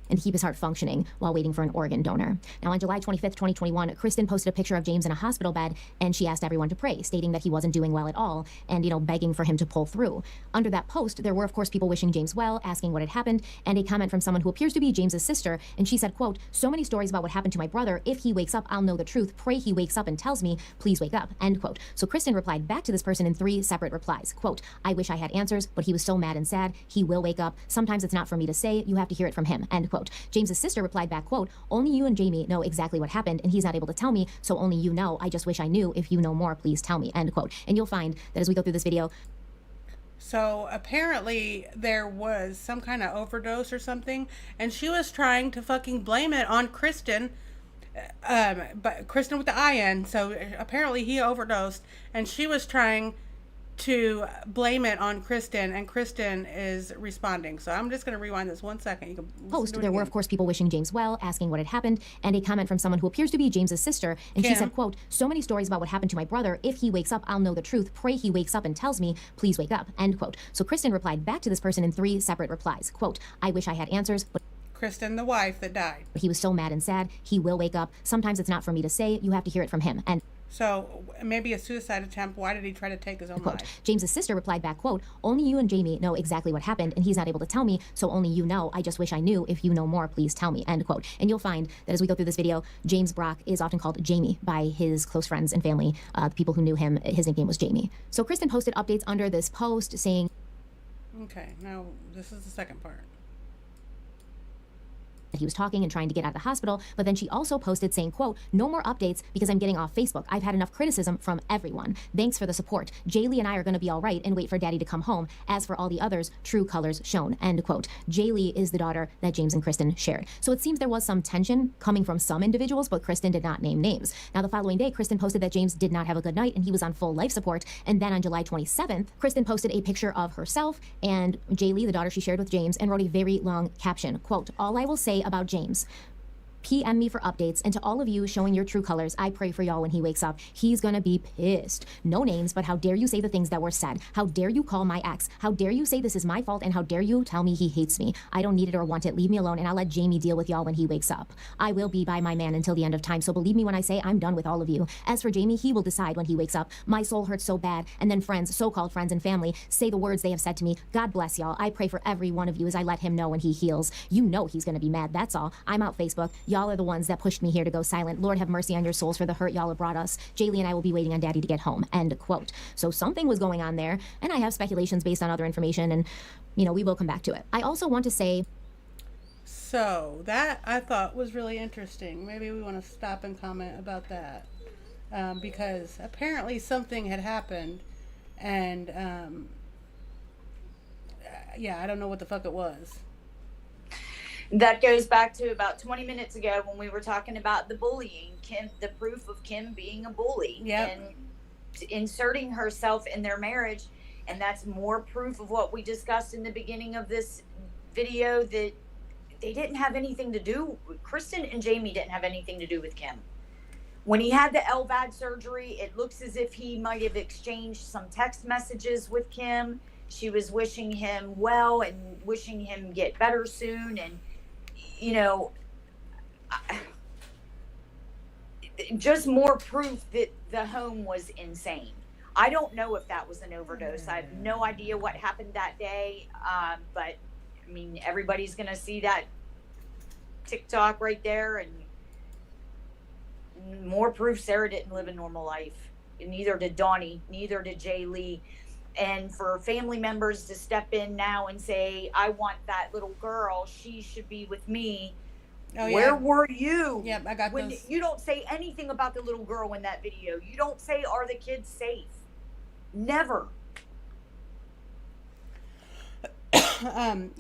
And keep his heart functioning while waiting for an organ donor. Now, on July 25th, 2021, Kristen posted a picture of James in a hospital bed, and she asked everyone to pray, stating that he wasn't doing well at all, and, you know, begging for him to pull through. Under that post, there were, of course, people wishing James well, asking what had happened, and a comment from someone who appears to be James's sister, and she said, quote, "So many stories about what happened to my brother. If he wakes up, I'll know the truth. Pray he wakes up and tells me, please wake up," end quote. So Kristen replied back to this person in 3 separate replies. Quote, "I wish I had answers, but he was so mad and sad. He will wake up. Sometimes it's not for me to say. You have to hear it from him," end quote. James's sister replied back, quote, "Only you and Jamie know exactly what happened, and he's not able to tell me, so only you know. I just wish I knew. If you know more, please tell me," end quote. And you'll find that as we go through this video. So apparently there was some kind of overdose or something, and she was trying to fucking blame it on Kristen, but Kristen with the I-N, so apparently he overdosed, and she was trying to blame it on Kristen, and Kristen is responding. So I'm just going to rewind this 1 second. You can post, there were, of course, people wishing James well, asking what had happened, and a comment from someone who appears to be James's sister, and she said, quote, "So many stories about what happened to my brother. If he wakes up, I'll know the truth. Pray he wakes up and tells me, please wake up," end quote. So Kristen replied back to this person in 3 separate replies. Quote, "I wish I had answers, but..." Kristen, the wife that died. "He was so mad and sad. He will wake up. Sometimes it's not for me to say. You have to hear it from him," and so maybe a suicide attempt. Why did he try to take his own life? James's sister replied back, quote, "Only you and Jamie know exactly what happened, and he's not able to tell me, so only you know. I just wish I knew. If you know more, please tell me," end quote. And you'll find that as we go through this video, James Brock is often called Jamie by his close friends and family. The people who knew him, his nickname was Jamie. So Kristen posted updates under this post saying, okay, now this is the second part. he was talking and trying to get out of the hospital, but then she also posted saying, quote, "No more updates because I'm getting off Facebook. I've had enough criticism from everyone. Thanks for the support. Jaylee and I are going to be all right and wait for daddy to come home. As for all the others, true colors shown," end quote. Jaylee is the daughter that James and Kristen shared. So it seems there was some tension coming from some individuals, but Kristen did not name names. Now, the following day, Kristen posted that James did not have a good night and he was on full life support. And then on July 27th, Kristen posted a picture of herself and Jaylee, the daughter she shared with James, and wrote a very long caption. Quote, "All I will say about James PM me for updates. And to all of you showing your true colors, I pray for y'all when he wakes up. He's gonna be pissed. No names, but how dare you say the things that were said? How dare you call my ex? How dare you say this is my fault? And how dare you tell me he hates me? I don't need it or want it. Leave me alone, and I'll let Jamie deal with y'all when he wakes up. I will be by my man until the end of time, so believe me when I say I'm done with all of you. As for Jamie, he will decide when he wakes up. My soul hurts so bad, and then friends, so-called friends and family, say the words they have said to me. God bless y'all. I pray for every one of you as I let him know when he heals. You know he's gonna be mad, that's all. I'm out Facebook. Y'all are the ones that pushed me here to go silent. Lord have mercy on your souls for the hurt y'all have brought us. Jaylee and I will be waiting on Daddy to get home. End quote. So something was going on there, and I have speculations based on other information, and, you know, we will come back to it. I also want to say... So that I thought was really interesting. Maybe we want to stop and comment about that. Because apparently something had happened, and yeah, I don't know what the fuck it was. That goes back to about 20 minutes ago when we were talking about the bullying, Kim, the proof of Kim being a bully, and inserting herself in their marriage. And that's more proof of what we discussed in the beginning of this video, that they didn't have anything to do. Kristen and Jamie didn't have anything to do with Kim. When he had the LVAD surgery, it looks as if he might have exchanged some text messages with Kim. She was wishing him well and wishing him get better soon. And, you know, just more proof that the home was insane. I don't know if that was an overdose. I have no idea what happened that day. But, I mean, everybody's going to see that TikTok right there, and more proof Sarah didn't live a normal life. And neither did Donnie, neither did Jay Lee. And for family members to step in now and say, I want that little girl, she should be with me. Oh, yeah. Where were you? Yep, I got when those. You don't say anything about the little girl in that video. You don't say, are the kids safe? Never.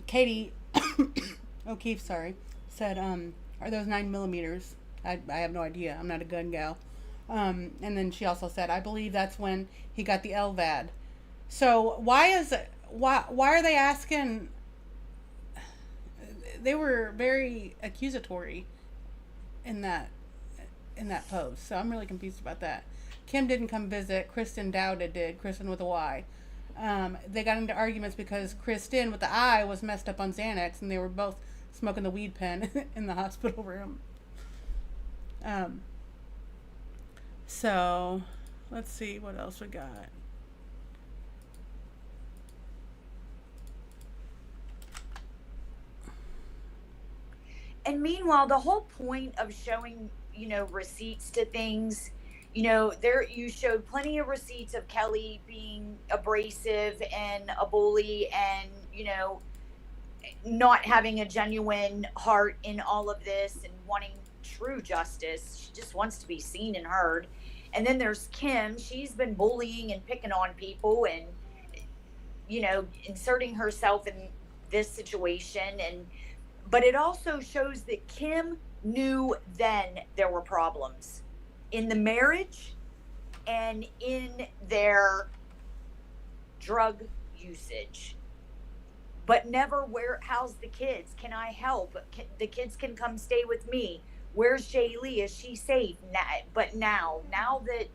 Katie O'Keefe, said, are those 9mm? I have no idea. I'm not a gun gal. And then she also said, I believe that's when he got the LVAD. So why are they asking? They were very accusatory in that post. So I'm really confused about that. Kim didn't come visit. Kristen Dowda did. Kristen with a Y. They got into arguments because Kristen with the I was messed up on Xanax, and they were both smoking the weed pen in the hospital room. So let's see what else we got. And meanwhile, the whole point of showing, you know, receipts to things, you know, there you showed plenty of receipts of Kelly being abrasive and a bully, and, you know, not having a genuine heart in all of this and wanting true justice. She just wants to be seen and heard. And then there's Kim. She's been bullying and picking on people and, you know, inserting herself in this situation. But it also shows that Kim knew then there were problems in the marriage and in their drug usage. But never, how's the kids? Can I help? The kids can come stay with me. Where's Jay Lee? Is she safe? But now that...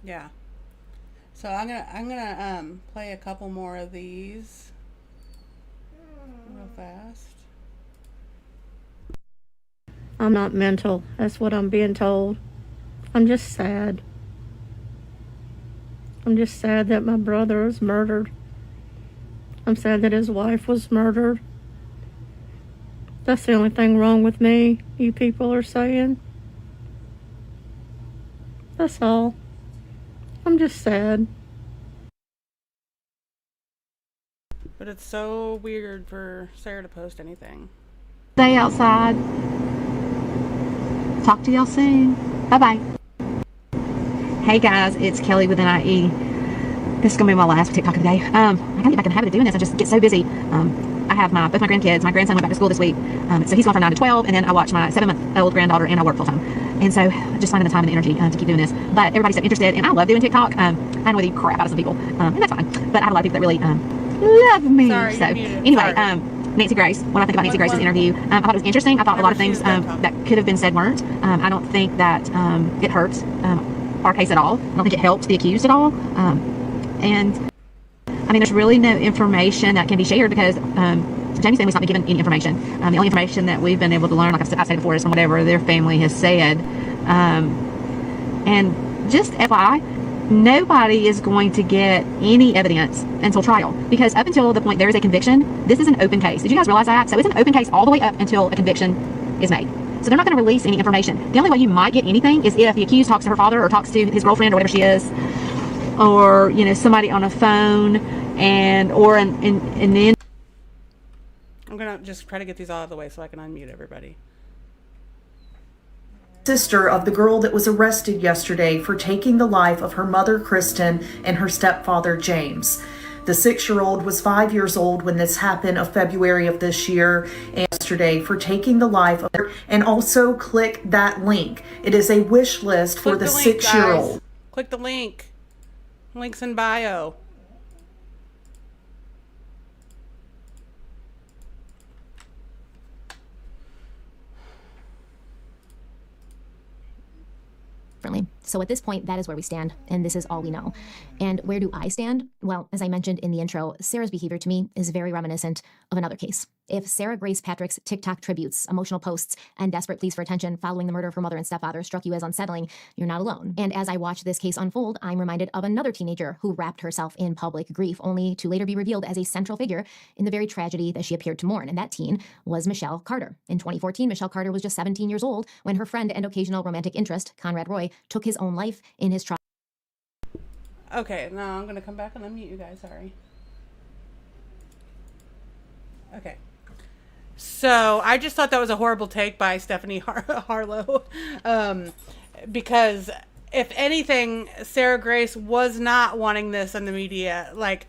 Yeah. So I'm gonna play a couple more of these real fast. I'm not mental. That's what I'm being told. I'm just sad. I'm just sad that my brother was murdered. I'm sad that his wife was murdered. That's the only thing wrong with me, you people are saying. That's all. I'm just sad. But it's so weird for Sarah to post anything. Stay outside. Talk to y'all soon. Bye-bye. Hey guys, it's Kelly with an IE. This is gonna be my last TikTok of the day. I gotta get back in the habit of doing this. I just get so busy. I have both my grandkids. My grandson went back to school this week, so he's gone from 9 to 12, and then I watch my 7-month-old granddaughter, and I work full time. And so just finding the time and the energy to keep doing this. But everybody's so interested, and I love doing TikTok. I know the crap out of some people, and that's fine. But I have a lot of people that really love me. Sorry, so you're muted. anyway, Sorry. Nancy Grace, when I think about Nancy Grace's interview, I thought it was interesting. I thought a lot of things that could have been said weren't. I don't think that it hurt our case at all. I don't think it helped the accused at all. And I mean, there's really no information that can be shared because Jamie's family's not been given any information. The only information that we've been able to learn, like I've said before, is from whatever their family has said. And just FYI, nobody is going to get any evidence until trial, because up until the point there is a conviction, this is an open case. Did you guys realize that? So it's an open case all the way up until a conviction is made. So they're not going to release any information. The only way you might get anything is if the accused talks to her father or talks to his girlfriend or whatever she is, or somebody on a phone, and then I'm gonna just try to get these all out of the way so I can unmute everybody. Sister of the girl that was arrested yesterday for taking the life of her mother, Kristen, and her stepfather, James. The 6-year-old was 5 years old when this happened of February of this year, and yesterday for taking the life of her. And also click that link. It is a wish list for the 6-year-old. Click the link. Links in bio. So at this point, that is where we stand, and this is all we know. And where do I stand? Well, as I mentioned in the intro, Sarah's behavior to me is very reminiscent of another case. If Sarah Grace Patrick's TikTok tributes, emotional posts, and desperate pleas for attention following the murder of her mother and stepfather struck you as unsettling, you're not alone. And as I watch this case unfold, I'm reminded of another teenager who wrapped herself in public grief, only to later be revealed as a central figure in the very tragedy that she appeared to mourn. And that teen was Michelle Carter. In 2014, Michelle Carter was just 17 years old when her friend and occasional romantic interest, Conrad Roy, took his own life in his trial. Okay, now I'm going to come back and unmute you guys. Sorry. Okay. So I just thought that was a horrible take by Stephanie Harlow. Because if anything, Sarah Grace was not wanting this in the media. Like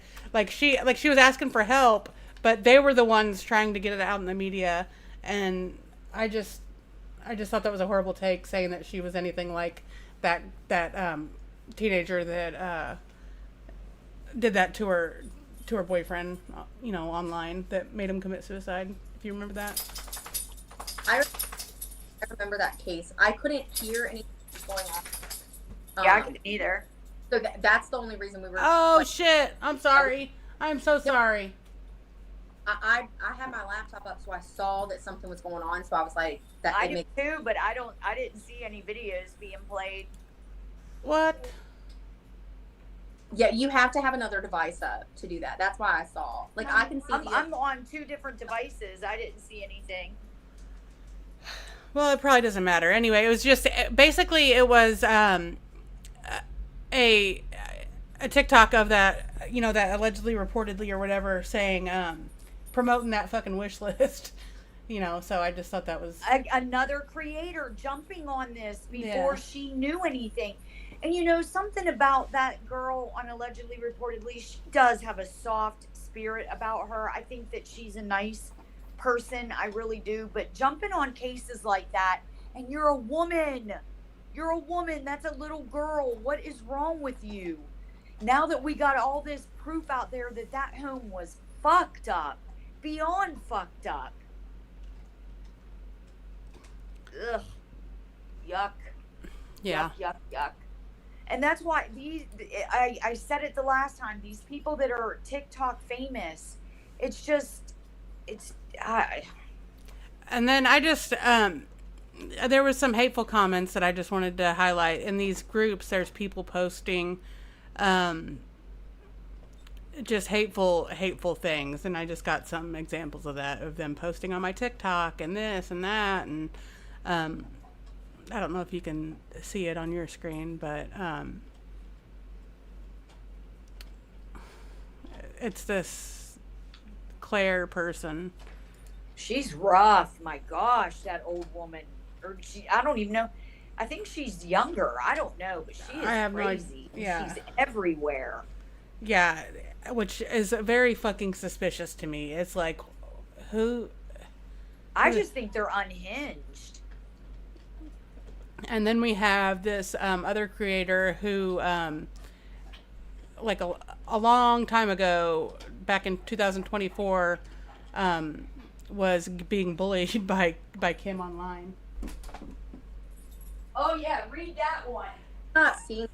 she was asking for help, but they were the ones trying to get it out in the media. And I just thought that was a horrible take, saying that she was anything like that teenager that did that to her boyfriend, online, that made him commit suicide. If you remember that. I remember that case. I couldn't hear anything going on. Yeah, I couldn't either. So that's the only reason we were. Oh shit! I'm sorry. I'm so sorry. I had my laptop up, so I saw that something was going on. So I was like, "That." I did too, but I didn't see any videos being played. What? Yeah, you have to have another device up to do that. That's why I saw. Like, I can see. I'm on 2 different devices. I didn't see anything. Well, it probably doesn't matter. Anyway, it was just basically it was a TikTok of that, that allegedly, reportedly, or whatever, saying promoting that fucking wish list. So I just thought that was another creator jumping on this before she knew anything. And something about that girl on allegedly, reportedly, she does have a soft spirit about her. I think that she's a nice person. I really do. But jumping on cases like that, and you're a woman. That's a little girl. What is wrong with you? Now that we got all this proof out there that home was fucked up, beyond fucked up. Ugh. Yuck. Yeah. Yuck. And that's why I said it the last time, these people that are TikTok famous, it's just, and then I just, there was some hateful comments that I just wanted to highlight. In these groups, there's people posting just hateful things. And I just got some examples of that, of them posting on my TikTok and this and that. And I don't know if you can see it on your screen, but it's this Claire person. She's rough. My gosh, that old woman. I don't even know. I think she's younger. I don't know, but she is crazy. She's everywhere. Yeah, which is very fucking suspicious to me. It's like, who? I just think they're unhinged. And then we have this other creator who, like a long time ago, back in 2024, was being bullied by Kim online. Oh yeah, read that one. Not seeing.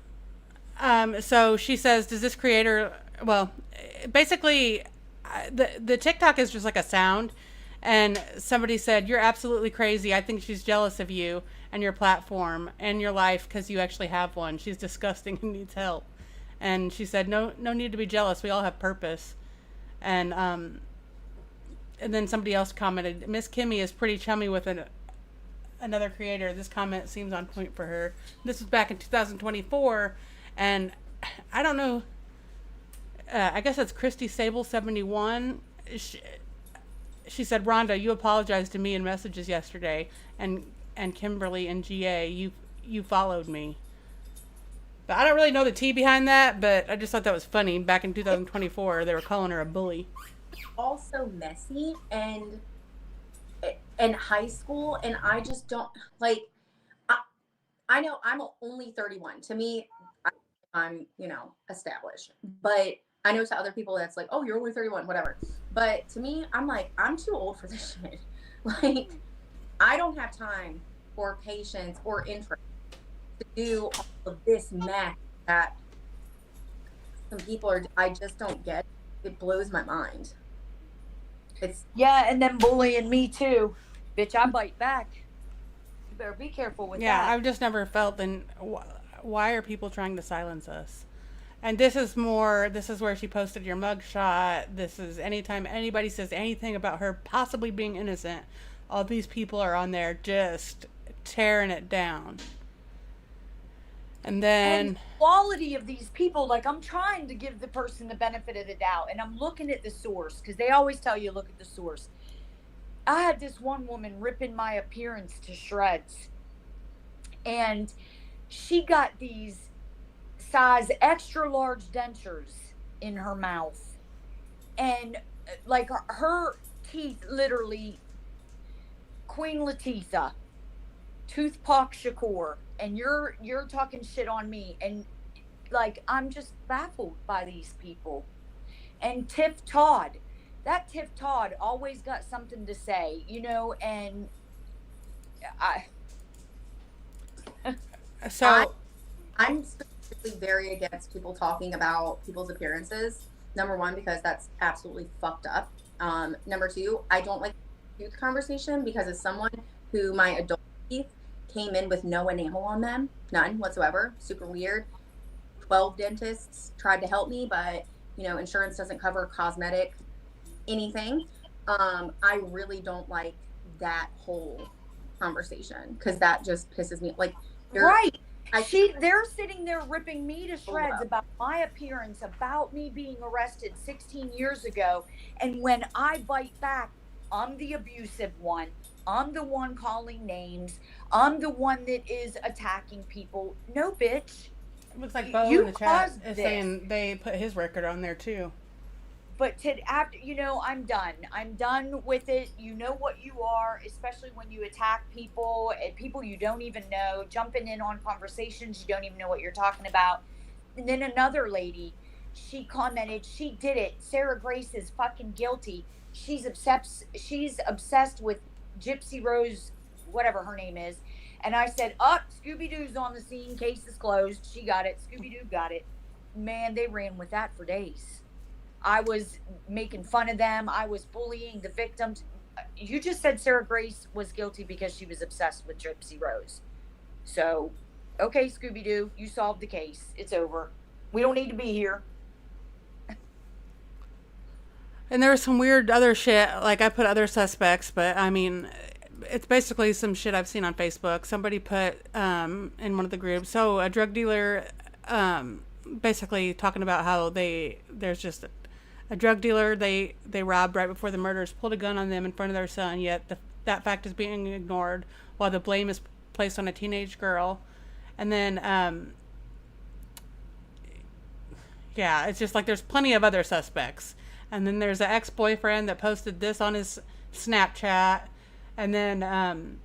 So she says, does this creator, well, basically, the TikTok is just like a sound. And somebody said, you're absolutely crazy. I think she's jealous of you and your platform and your life because you actually have one. She's disgusting and needs help. And she said, no need to be jealous. We all have purpose. And then somebody else commented, Miss Kimmy is pretty chummy with another creator. This comment seems on point for her. This was back in 2024. And I don't know. I guess it's Christy Sable 71. She said, Rhonda, you apologized to me in messages yesterday, and Kimberly and GA, you followed me. But I don't really know the tea behind that, but I just thought that was funny. Back in 2024, they were calling her a bully. Also messy and in high school, and I just don't like. I know I'm only 31. To me, I'm established, but I know to other people that's like, oh, you're only 31, whatever. But to me, I'm like, I'm too old for this shit. Like, I don't have time or patience or interest to do all of this mess that some people are. I just don't get. It blows my mind. Yeah, and then bullying me too. Bitch, I bite back. You better be careful with that. Yeah, I've just never felt, then why are people trying to silence us? And this is where she posted your mugshot. This is anytime anybody says anything about her possibly being innocent, all these people are on there just tearing it down. And then the quality of these people, like, I'm trying to give the person the benefit of the doubt, and I'm looking at the source, because they always tell you look at the source. I had this one woman ripping my appearance to shreds, and she got these size extra large dentures in her mouth, and like her teeth, literally Queen Latifah, Toothpaste Shakur, and you're talking shit on me, and like, I'm just baffled by these people. And Tiff Todd, that Tiff Todd always got something to say, and I'm specifically very against people talking about people's appearances. Number one, because that's absolutely fucked up. Number two, I don't like youth conversation, because as someone who my adult teeth came in with no enamel on them, none whatsoever, super weird. 12 dentists tried to help me, but insurance doesn't cover cosmetic anything. I really don't like that whole conversation, because that just pisses me like. Right. They're sitting there ripping me to shreds about my appearance, about me being arrested 16 years ago. And when I bite back, I'm the abusive one. I'm the one calling names. I'm the one that is attacking people. No, bitch. It looks like Bo in the chat is saying they put his record on there too. But after, I'm done. I'm done with it. You know what you are, especially when you attack people and people you don't even know, jumping in on conversations you don't even know what you're talking about. And then another lady, she commented, she did it. Sarah Grace is fucking guilty. She's obsessed with Gypsy Rose, whatever her name is. And I said, Scooby-Doo's on the scene. Case is closed. She got it. Scooby-Doo got it. Man, they ran with that for days. I was making fun of them. I was bullying the victims. You just said Sarah Grace was guilty because she was obsessed with Gypsy Rose. So, okay, Scooby-Doo, you solved the case. It's over. We don't need to be here. And there was some weird other shit. Like, I put other suspects, but I mean, it's basically some shit I've seen on Facebook. Somebody put in one of the groups. So a drug dealer, basically talking about how there's just a drug dealer they robbed right before the murders, pulled a gun on them in front of their son, yet that fact is being ignored while the blame is placed on a teenage girl. And then it's just like there's plenty of other suspects. And then there's an ex-boyfriend that posted this on his Snapchat. And then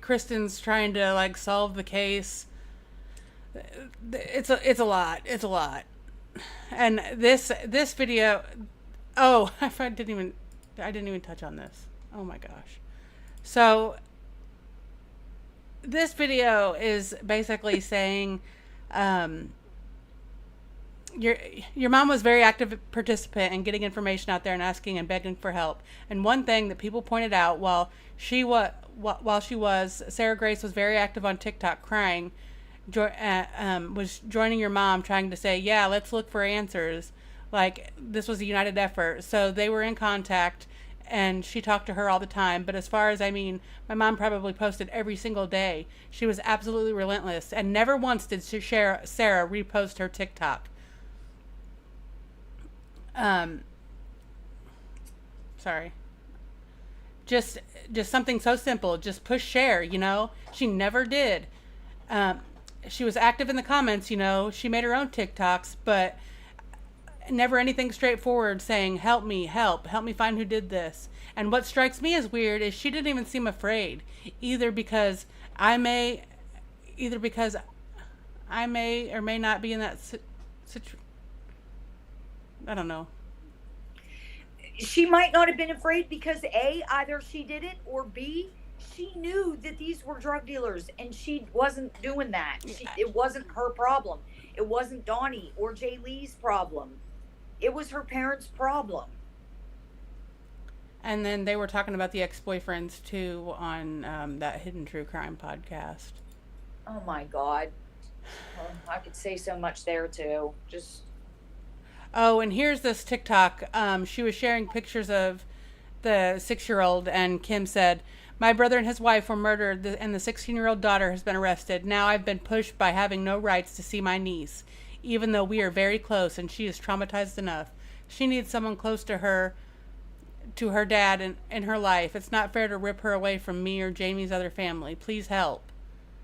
Kristen's trying to like solve the case. It's a lot. It's a lot. And this video, I didn't even I didn't even touch on this. Oh my gosh. So this video is basically saying your mom was very active participant in getting information out there and asking and begging for help. And one thing that people pointed out while she was Sarah Grace was very active on TikTok crying, was joining your mom trying to say, yeah, let's look for answers. Like this was a united effort. So they were in contact and she talked to her all the time. But as far as, my mom probably posted every single day. She was absolutely relentless and never once did Sarah repost her TikTok. Sorry. Just something so simple. Just push share, She never did. She was active in the comments, She made her own TikToks, but never anything straightforward saying, help me find who did this. And what strikes me as weird is she didn't even seem afraid, either because I may or may not be in that situation. I don't know. She might not have been afraid because A, either she did it, or B, she knew that these were drug dealers and she wasn't doing that. It wasn't her problem. It wasn't Donnie or Jay Lee's problem. It was her parents' problem. And then they were talking about the ex-boyfriends too on that Hidden True Crime podcast. Oh my God. Well, I could say so much there too. Oh, and here's this TikTok. She was sharing pictures of the 6-year-old, and Kim said, my brother and his wife were murdered, and the 16-year-old daughter has been arrested. Now I've been pushed by having no rights to see my niece, even though we are very close, and she is traumatized enough. She needs someone close to her dad in her life. It's not fair to rip her away from me or Jamie's other family. Please help.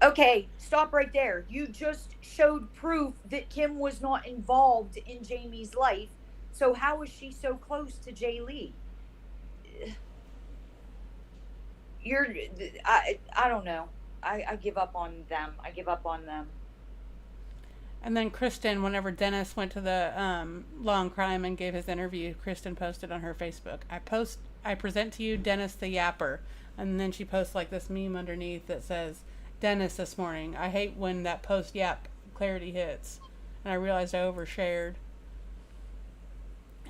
Okay, stop right there. You just showed proof that Kim was not involved in Jamie's life. So how is she so close to Jay Lee? I don't know. I give up on them. And then Kristen, whenever Dennis went to the Law and Crime and gave his interview, Kristen posted on her Facebook, I present to you Dennis the Yapper. And then she posts like this meme underneath that says, Dennis this morning. I hate when that post-yap clarity hits. And I realized I overshared.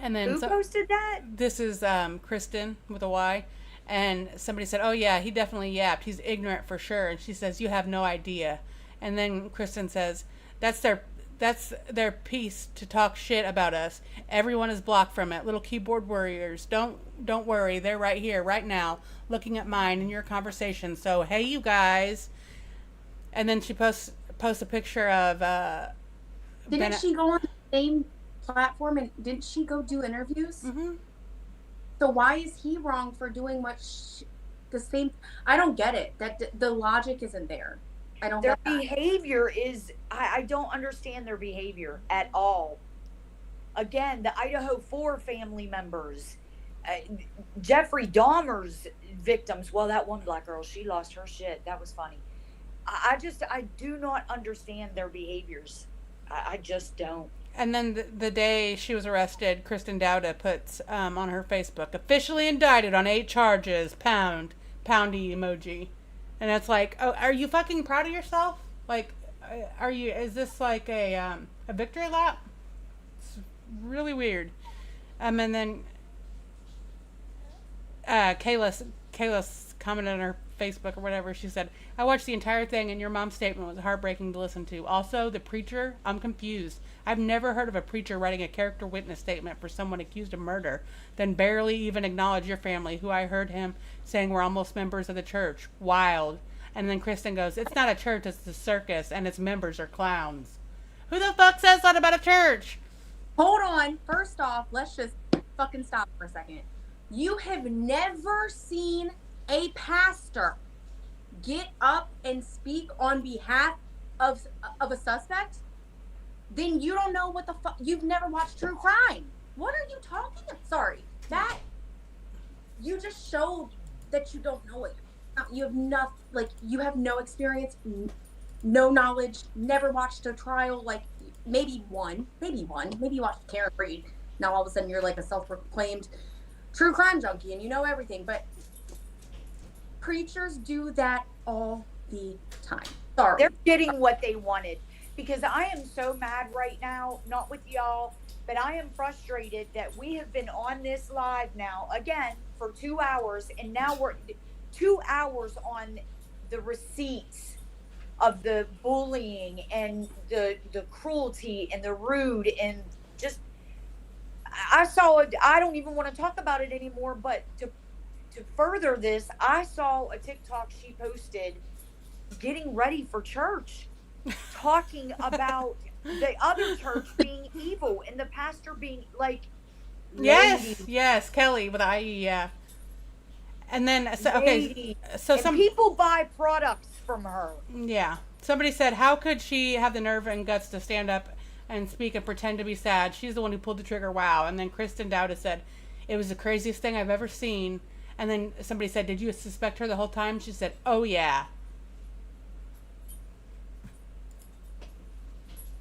And then who posted that? This is Kristen with a Y. And somebody said, oh yeah, he definitely yapped. He's ignorant for sure. And she says, you have no idea. And then Kristen says, that's their piece to talk shit about us. Everyone is blocked from it. Little keyboard warriors. Don't worry. They're right here, right now, looking at mine and your conversation. So, hey, you guys. And then she posts a picture of Didn't she go on the same platform and didn't she go do interviews? Mm-hmm. So why is he wrong for doing the same? I don't get it. That the logic isn't there. I don't Their get that. behavior is, I don't understand their behavior at all. Again, the Idaho 4 family members, Jeffrey Dahmer's victims. Well, that one black girl, she lost her shit. That was funny. I do not understand their behaviors. I just don't. And then the day she was arrested, Kristen Dowda puts on her Facebook, officially indicted on 8 charges, poundy emoji. And it's like, oh, are you fucking proud of yourself? Like, is this like a victory lap? It's really weird. And then Kayla's commented on her Facebook or whatever. She said, I watched the entire thing and your mom's statement was heartbreaking to listen to. Also, the preacher, I'm confused. I've never heard of a preacher writing a character witness statement for someone accused of murder, then barely even acknowledge your family, who I heard him saying we're almost members of the church. Wild. And then Kristen goes, it's not a church, it's a circus, and its members are clowns. Who the fuck says that about a church? Hold on. First off, let's just fucking stop for a second. You have never seen a pastor get up and speak on behalf of a suspect? Then you don't know what the fuck. You've never watched true crime. What are you talking about? Sorry. That, you just showed that you don't know it. You have nothing, like, you have no experience, no knowledge, never watched a trial, like, maybe you watched Karen Reed. Now all of a sudden you're like a self-proclaimed true crime junkie and you know everything, but preachers do that all the time. Sorry. They're getting what they wanted, because I am so mad right now, not with y'all, but I am frustrated that we have been on this live now again for 2 hours, and now we're 2 hours on the receipts of the bullying and the cruelty and the rude, and just I saw it. I don't even want to talk about it anymore, but to further this, I saw a TikTok she posted getting ready for church, talking about the other church being evil and the pastor being like, yes, Kelly with IE, yeah. And then so some people buy products from her. Yeah, somebody said, how could she have the nerve and guts to stand up and speak and pretend to be sad? She's the one who pulled the trigger. Wow. And then Kristen Dowda said, it was the craziest thing I've ever seen. And then somebody said, did you suspect her the whole time? She said, oh yeah.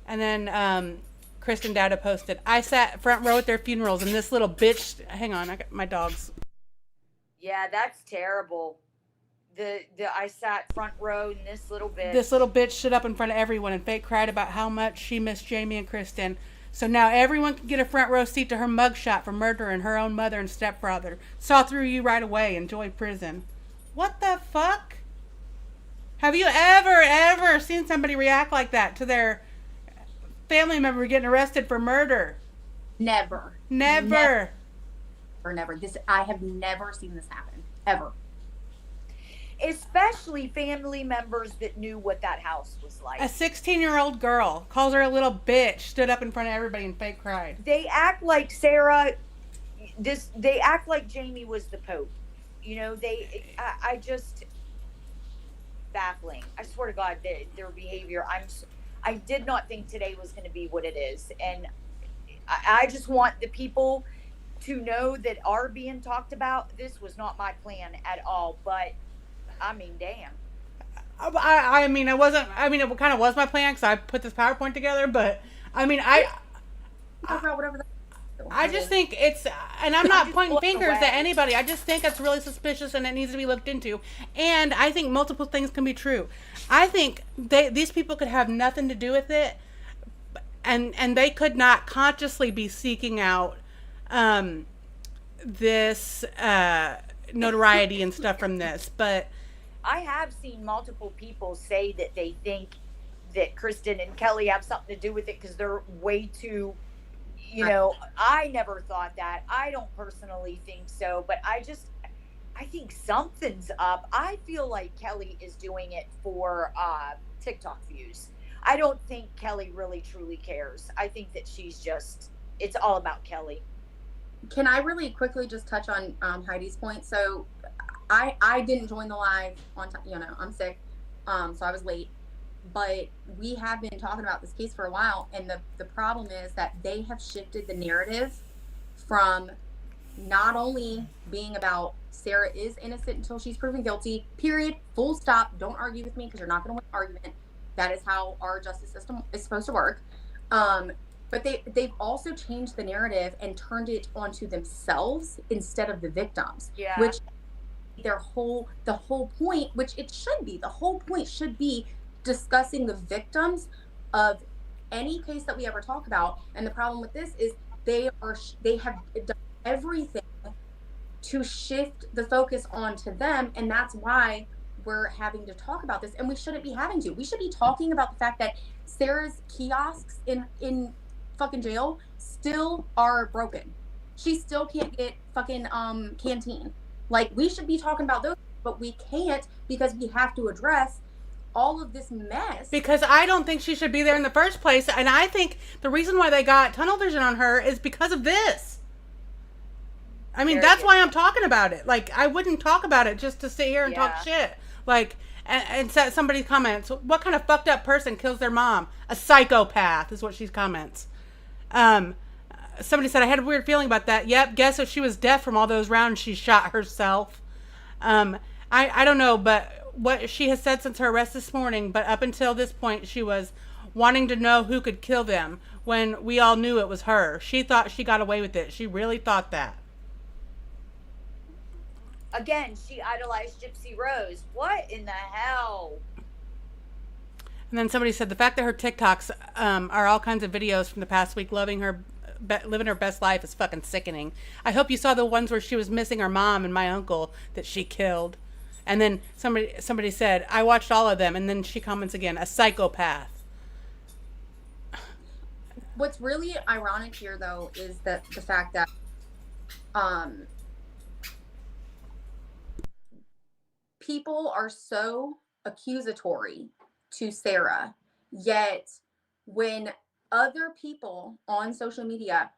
And then Kristen Dowda posted, I sat front row at their funerals, and this little bitch, hang on, I got my dogs. Yeah, that's terrible. I sat front row, and this little bitch stood up in front of everyone and fake cried about how much she missed Jamie and Kristen. So now everyone can get a front row seat to her mugshot for murdering her own mother and stepfather. Saw through you right away. Enjoy prison. What the fuck? Have you ever seen somebody react like that to their family member getting arrested for murder? Never. Never. I have never seen this happen. Ever. Especially family members that knew what that house was like. A 16-year-old girl calls her a little bitch, stood up in front of everybody and fake cried. They act like they act like Jamie was the Pope. You know, I just, baffling. I swear to God, their behavior, I did not think today was going to be what it is. And I just want the people to know that are being talked about. This was not my plan at all, but I mean, damn. I mean, it kind of was my plan because I put this PowerPoint together, but I mean, I just think it's, and I'm not pointing fingers at anybody. I just think it's really suspicious and it needs to be looked into. And I think multiple things can be true. I think these people could have nothing to do with it, and they could not consciously be seeking out this notoriety and stuff from this, but I have seen multiple people say that they think that Kristen and Kelly have something to do with it because they're way too, I never thought that. I don't personally think so, but I think something's up. I feel like Kelly is doing it for TikTok views. I don't think Kelly really truly cares. I think that it's all about Kelly. Can I really quickly just touch on Heidi's point? So I didn't join the live on time. I'm sick, so I was late. But we have been talking about this case for a while, and the problem is that they have shifted the narrative from not only being about Sarah is innocent until she's proven guilty, period, full stop. Don't argue with me because you're not going to win the argument. That is how our justice system is supposed to work. But they've also changed the narrative and turned it onto themselves instead of the victims. Yeah. Which the whole point, which it should be, the whole point should be discussing the victims of any case that we ever talk about. And the problem with this is they have done everything to shift the focus onto them, and that's why we're having to talk about this. And we shouldn't be having to. We should be talking about the fact that Sarah's kiosks in fucking jail still are broken. She still can't get fucking canteen. Like, we should be talking about those, but we can't because we have to address all of this mess. Because I don't think she should be there in the first place, and I think the reason why they got tunnel vision on her is because of this. I mean, that's why I'm talking about it. Like, I wouldn't talk about it just to sit here and talk shit. Like, and somebody comments, what kind of fucked up person kills their mom? A psychopath is what she comments. Somebody said, I had a weird feeling about that. Yep, guess if she was deaf from all those rounds she shot herself. I don't know, but what she has said since her arrest this morning, but up until this point, she was wanting to know who could kill them when we all knew it was her. She thought she got away with it. She really thought that. Again, she idolized Gypsy Rose. What in the hell? And then somebody said the fact that her TikToks are all kinds of videos from the past week living her best life is fucking sickening. I hope you saw the ones where she was missing her mom and my uncle that she killed. And then somebody said, I watched all of them. And then she comments again, a psychopath. What's really ironic here, though, is that the fact that people are so accusatory to Sarah, yet when other people on social media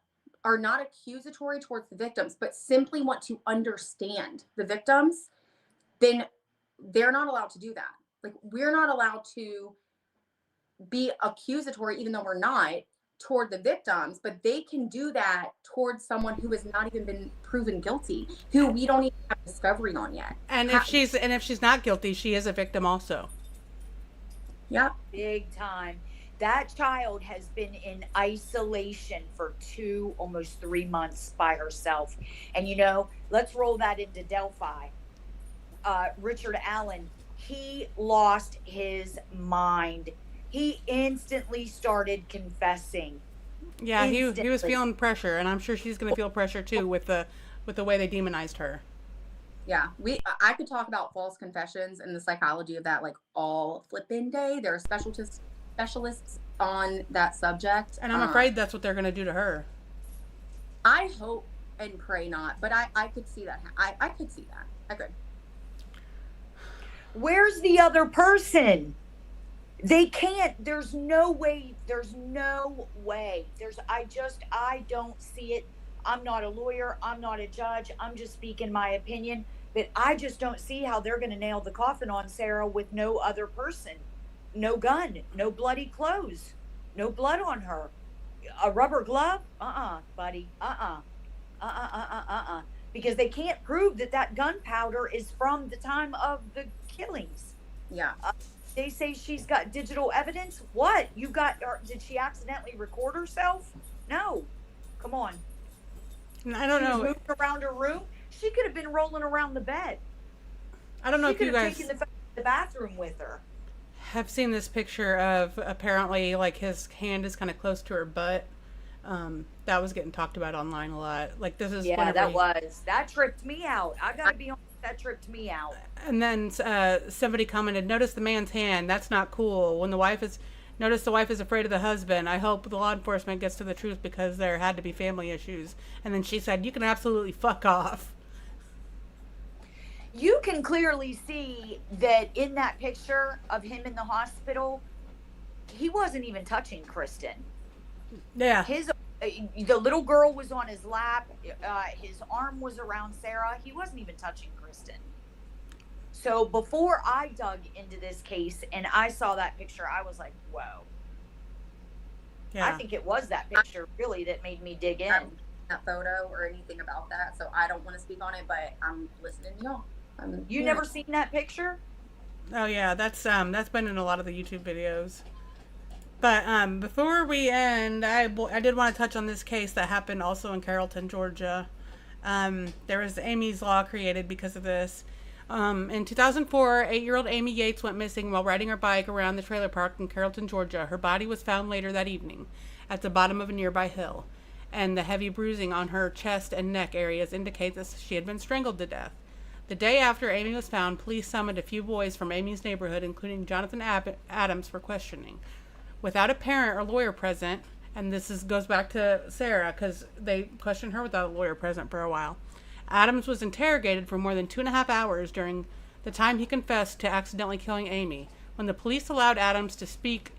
are not accusatory towards the victims, but simply want to understand the victims, then they're not allowed to do that. Like, we're not allowed to be accusatory, even though we're not, toward the victims, but they can do that towards someone who has not even been proven guilty, who we don't even have discovery on yet. And if she's not guilty, she is a victim also. Yeah. Big time. That child has been in isolation for almost 3 months by herself. And let's roll that into Delphi. Richard Allen, he lost his mind. He instantly started confessing. Yeah, he was feeling pressure, and I'm sure she's going to feel pressure too with the way they demonized her. Yeah, I could talk about false confessions and the psychology of that like all flipping day. There are specialists on that subject, and I'm afraid that's what they're going to do to her. I hope and pray not, but I could see that. I could see that. I could. Where's the other person? They can't. There's no way. I don't see it. I'm not a lawyer. I'm not a judge. I'm just speaking my opinion. But I just don't see how they're going to nail the coffin on Sarah with no other person. No gun. No bloody clothes. No blood on her. A rubber glove? Buddy. Because they can't prove that gunpowder is from the time of the killings. Yeah. They say she's got digital evidence. What? Did she accidentally record herself? No. Come on. I don't know. She was moving around her room. She could have been rolling around the bed. I don't know if you guys taken the bathroom with her. Have seen this picture of apparently like his hand is kind of close to her butt. That was getting talked about online a lot. Like this is that tripped me out. I gotta be honest, that tripped me out. And then somebody commented, "Notice the man's hand. That's not cool." When notice the wife is afraid of the husband. I hope the law enforcement gets to the truth because there had to be family issues. And then she said, "You can absolutely fuck off." You can clearly see that in that picture of him in the hospital, he wasn't even touching Kristen. Yeah. The little girl was on his lap. His arm was around Sarah. He wasn't even touching Kristen. So before I dug into this case and I saw that picture, I was like, whoa. Yeah. I think it was that picture really that made me dig in. That photo or anything about that, so I don't want to speak on it, but I'm listening to y'all. You never seen that picture? Oh yeah, that's been in a lot of the YouTube videos. But before we end, I did want to touch on this case that happened also in Carrollton, Georgia. There was Amy's Law created because of this. In 2004, 8-year-old Amy Yates went missing while riding her bike around the trailer park in Carrollton, Georgia. Her body was found later that evening at the bottom of a nearby hill, and the heavy bruising on her chest and neck areas indicate that she had been strangled to death. The day after Amy was found, police summoned a few boys from Amy's neighborhood, including Jonathan Adams, for questioning. Without a parent or lawyer present, and goes back to Sarah because they questioned her without a lawyer present for a while, Adams was interrogated for more than 2.5 hours during the time he confessed to accidentally killing Amy. When the police allowed Adams to speak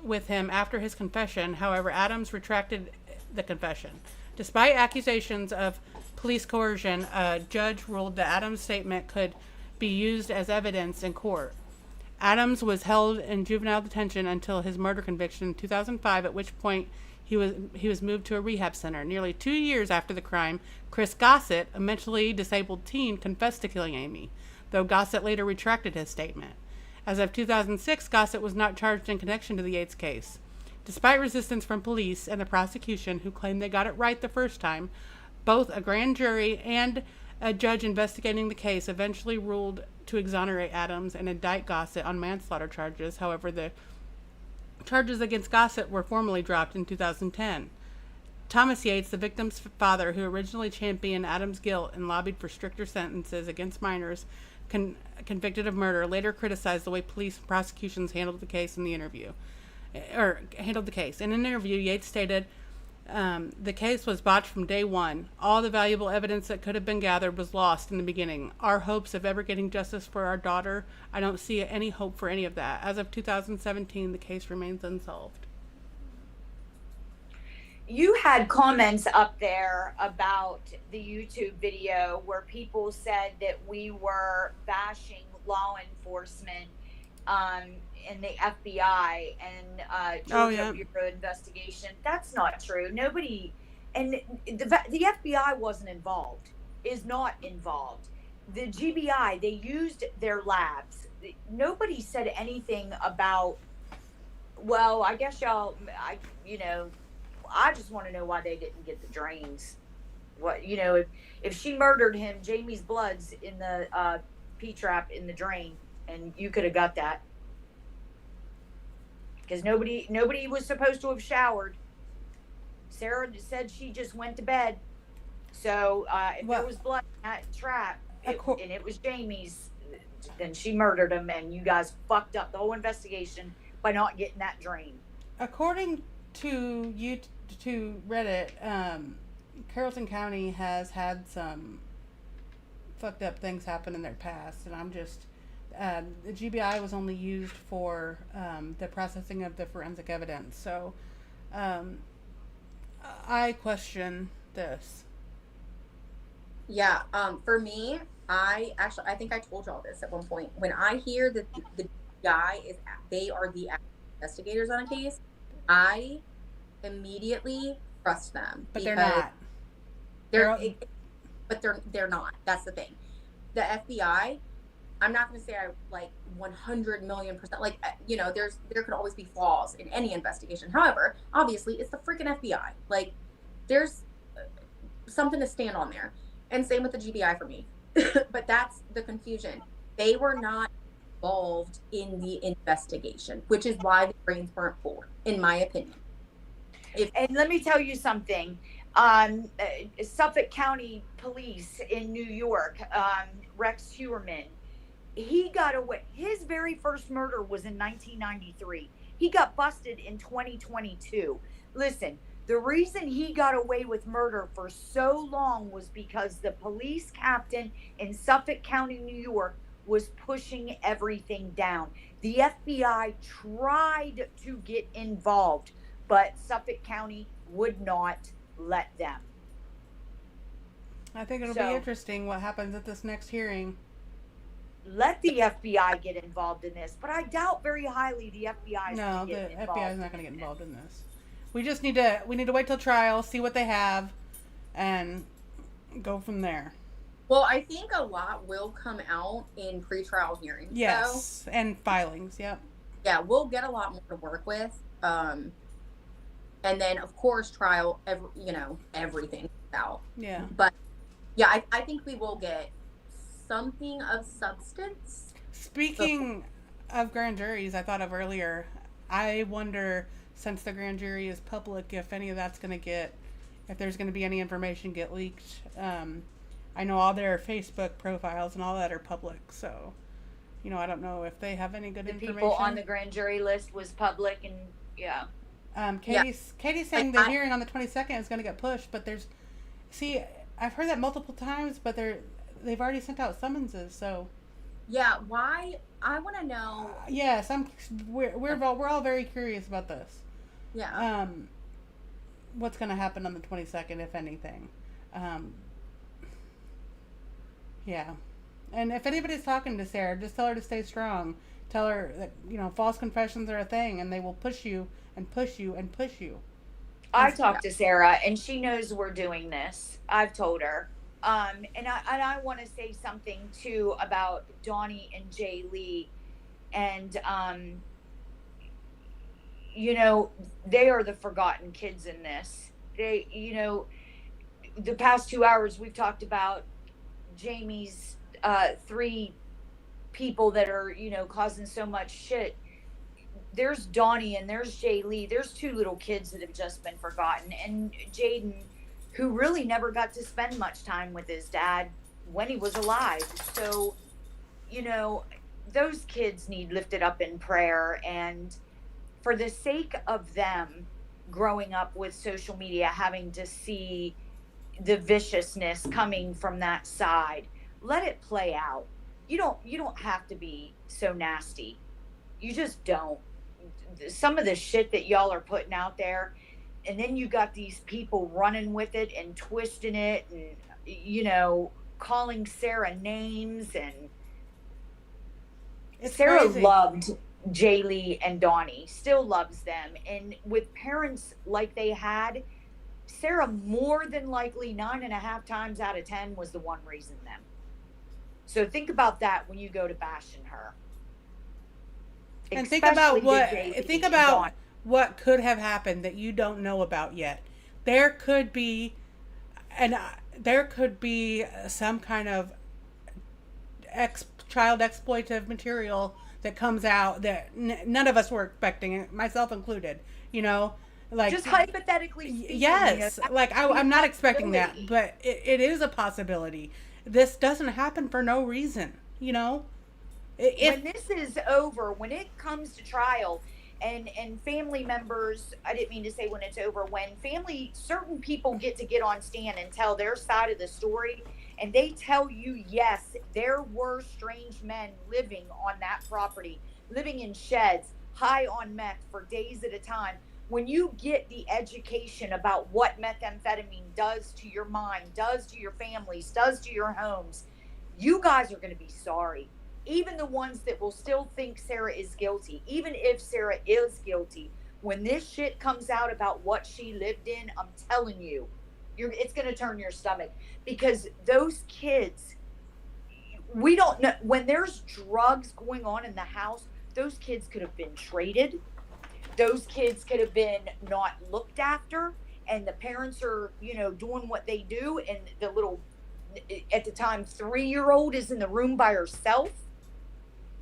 with him after his confession, however, Adams retracted the confession. Despite accusations of police coercion, a judge ruled that Adams' statement could be used as evidence in court. Adams was held in juvenile detention until his murder conviction in 2005, at which point he was moved to a rehab center. Nearly 2 years after the crime, Chris Gossett, a mentally disabled teen, confessed to killing Amy, though Gossett later retracted his statement. As of 2006, Gossett was not charged in connection to the Yates case. Despite resistance from police and the prosecution, who claimed they got it right the first time, both a grand jury and A judge investigating the case eventually ruled to exonerate Adams and indict Gossett on manslaughter charges. However, the charges against Gossett were formally dropped in 2010. Thomas Yates, the victim's father, who originally championed Adams' guilt and lobbied for stricter sentences against minors convicted of murder, later criticized the way police and prosecutions handled the case. In an interview, Yates stated, the case was botched from day one. All the valuable evidence that could have been gathered was lost in the beginning. Our hopes of ever getting justice for our daughter, I don't see any hope for any of that. As of 2017, the case remains unsolved. You had comments up there about the YouTube video where people said that we were bashing law enforcement in the FBI and Georgia Bureau investigation. That's not true. Nobody, and the FBI wasn't involved, is not involved. The GBI, they used their labs. Nobody said anything about, well, I guess I just want to know why they didn't get the drains. What, if she murdered him, Jamie's blood's in the P-trap in the drain, and you could have got that. Because nobody was supposed to have showered. Sarah said she just went to bed. So if there was blood in that trap, and it was Jamie's, then she murdered him, and you guys fucked up the whole investigation by not getting that drain. According to Reddit, Carrollton County has had some fucked up things happen in their past, and I'm just the GBI was only used for the processing of the forensic evidence, so I question this. Yeah, for me, I think I told y'all this at one point. When I hear that the GBI they are the investigators on a case, I immediately trust them. But they're not. They're not. That's the thing. The FBI, I'm not going to say I 100 million %. There could always be flaws in any investigation. However, obviously, it's the freaking FBI. There's something to stand on there. And same with the GBI for me. But that's the confusion. They were not involved in the investigation, which is why the brains weren't pulled, in my opinion. And let me tell you something. Suffolk County Police in New York, Rex Heuermann, he got away. His very first murder was in 1993. He got busted in 2022. Listen, the reason he got away with murder for so long was because the police captain in Suffolk County, New York, was pushing everything down. The FBI tried to get involved, but Suffolk County would not let them. I think it'll be interesting what happens at this next hearing. Let the FBI get involved in this, but I doubt very highly the FBI is going to get involved. No, the FBI is not going to get involved in this. We just need to wait till trial, see what they have, and go from there. Well, I think a lot will come out in pretrial hearings. Yes, and filings. Yep. Yeah, we'll get a lot more to work with. And then, of course, trial, everything out. Yeah. But, yeah, I think we will get something of substance. Speaking of grand juries, I thought of earlier, I wonder, since the grand jury is public, if any of that's going to if there's going to be any information get leaked. I know all their Facebook profiles and all that are public, so, I don't know if they have any good information. The people on the grand jury list was public, and, yeah. Katie's saying the hearing on the 22nd is going to get pushed, but I've heard that multiple times, but they've already sent out summonses, so. Yeah, why? I want to know. Yes, we're all very curious about this. Yeah. What's going to happen on the 22nd, if anything? Yeah. And if anybody's talking to Sarah, just tell her to stay strong. Tell her that, false confessions are a thing, and they will push you and push you and push you. I talked to Sarah, and she knows we're doing this. I've told her. And I want to say something, too, about Donnie and Jay Lee. And, they are the forgotten kids in this. They, the past 2 hours we've talked about Jamie's 3 people that are, causing so much shit. There's Donnie and there's Jay Lee. There's 2 little kids that have just been forgotten. And Jaden, who really never got to spend much time with his dad when he was alive. So, those kids need lifted up in prayer. And for the sake of them growing up with social media, having to see the viciousness coming from that side, let it play out. You don't have to be so nasty. You just don't. Some of the shit that y'all are putting out there, and then you got these people running with it and twisting it and calling Sarah names. And It's Sarah crazy. loved Jaylee and Donnie, still loves them. And with parents like they had, Sarah more than likely 9.5 times out of 10 was the one raising them. So think about that when you go to bashing her. And think about Especially to Jaylee and Donnie. what could have happened that you don't know about yet. There could be some kind of child exploitative material that comes out that none of us were expecting, myself included. Like, just hypothetically speaking. Yes, like I'm not expecting that, but it is a possibility. This doesn't happen for no reason. When this is over, when it comes to trial, and family members, I didn't mean to say when it's over, when certain people get on stand and tell their side of the story, and they tell you, yes, there were strange men living on that property, living in sheds, high on meth for days at a time. When you get the education about what methamphetamine does to your mind, does to your families, does to your homes, you guys are going to be sorry. Even the ones that will still think Sarah is guilty, even if Sarah is guilty, when this shit comes out about what she lived in, I'm telling you, it's going to turn your stomach. Because those kids, we don't know, when there's drugs going on in the house, those kids could have been traded. Those kids could have been not looked after, and the parents are, doing what they do, and the little, at the time, 3-year-old is in the room by herself.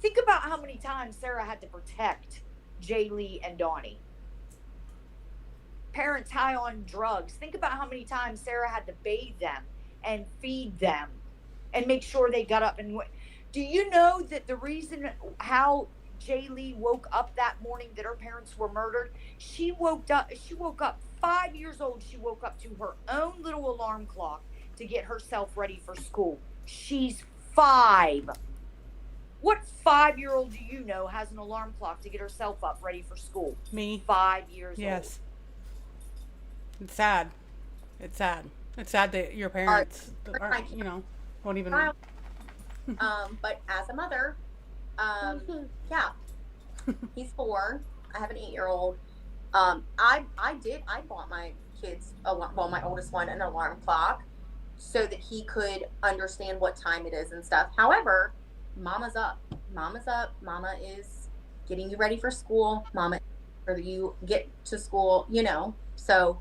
Think about how many times Sarah had to protect Jay Lee and Donnie. Parents high on drugs. Think about how many times Sarah had to bathe them and feed them and make sure they got up. And do you know that the reason how Jay Lee woke up that morning that her parents were murdered, she woke up 5 years old. She woke up to her own little alarm clock to get herself ready for school. She's 5. What 5-year-old do you know has an alarm clock to get herself up ready for school? Me. 5 years old. Yes. It's sad. It's sad. It's sad that your parents aren't, won't even. But as a mother, yeah, he's 4. I have an 8-year-old. I bought my kids, my oldest one, an alarm clock so that he could understand what time it is and stuff. However, Mama's up. Mama is getting you ready for school. Mama, or you get to school, So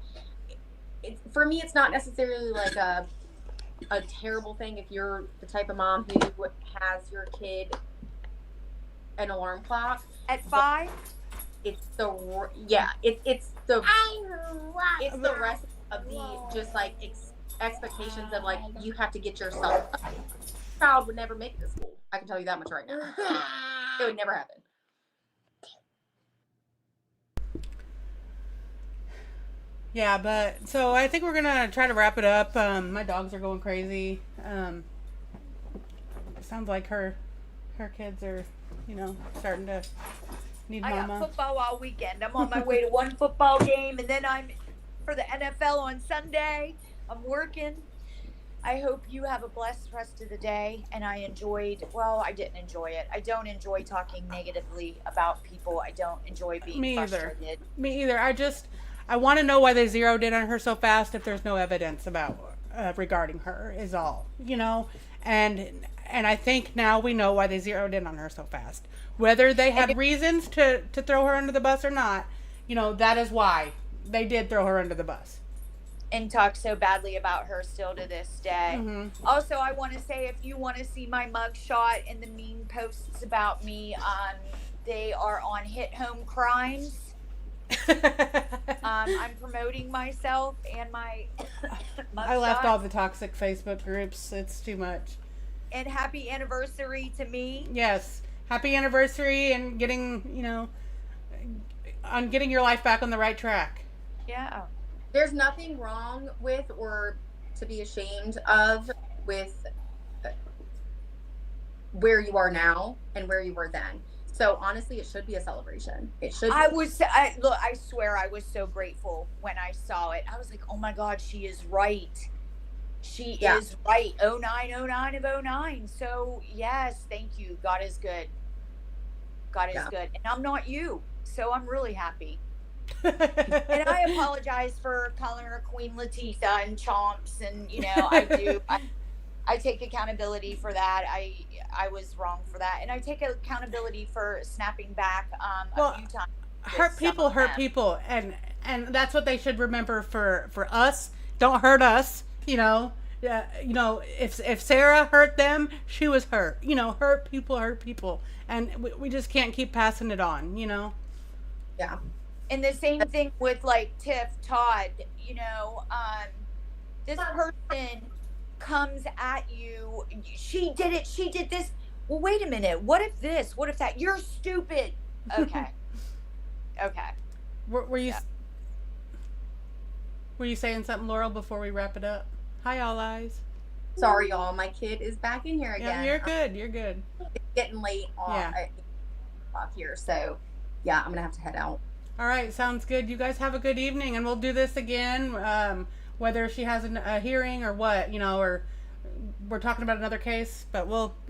for me, it's not necessarily like a terrible thing if you're the type of mom who has your kid an alarm clock at 5. It's the rest of the just like expectations of like you have to get yourself up. Child would never make it to school. I can tell you that much right now. It would never happen. Yeah, but so I think we're gonna try to wrap it up. My dogs are going crazy. It sounds like her kids are, starting to need I mama. got football all weekend. I'm on my way to one football game, and then I'm for the NFL on Sunday. I'm working. I hope you have a blessed rest of the day. And I didn't enjoy it. I don't enjoy talking negatively about people. I don't enjoy being frustrated. Me either. I want to know why they zeroed in on her so fast if there's no evidence about regarding her is all, and I think now we know why they zeroed in on her so fast. Whether they had reasons to throw her under the bus or not, that is why they did throw her under the bus. and talk so badly about her still to this day. Mm-hmm. Also, I want to say, if you want to see my mugshot and the mean posts about me, they are on Hit Home Crimes. I'm promoting myself and my I left all mugshot. the toxic Facebook groups. It's too much. And happy anniversary to me. Yes. Happy anniversary and getting your life back on the right track. Yeah. There's nothing wrong with or to be ashamed of with where you are now and where you were then. So honestly, it should be a celebration. It should. I swear I was so grateful when I saw it. I was like, oh my God, she is right. She is right. 09 of 09. So yes, thank you. God is good. God is good. And I'm not you. So I'm really happy. And I apologize for calling her Queen Latifah and Chomps. And, I do. I take accountability for that. I was wrong for that. And I take accountability for snapping back a few times. Hurt people. And that's what they should remember for us. Don't hurt us, if Sarah hurt them, she was hurt. Hurt people. And we just can't keep passing it on, Yeah. And the same thing with like Tiff Todd, this person comes at you. She did it. She did this. Well, wait a minute. What if this? What if that? You're stupid. Okay. Okay. Were you saying something, Laurel, before we wrap it up? Hi, all eyes. Sorry, y'all. My kid is back in here again. Yeah, you're good. It's getting late on here, so yeah, I'm gonna have to head out. All right, sounds good. You guys have a good evening, and we'll do this again, whether she has a hearing or what, or we're talking about another case, but we'll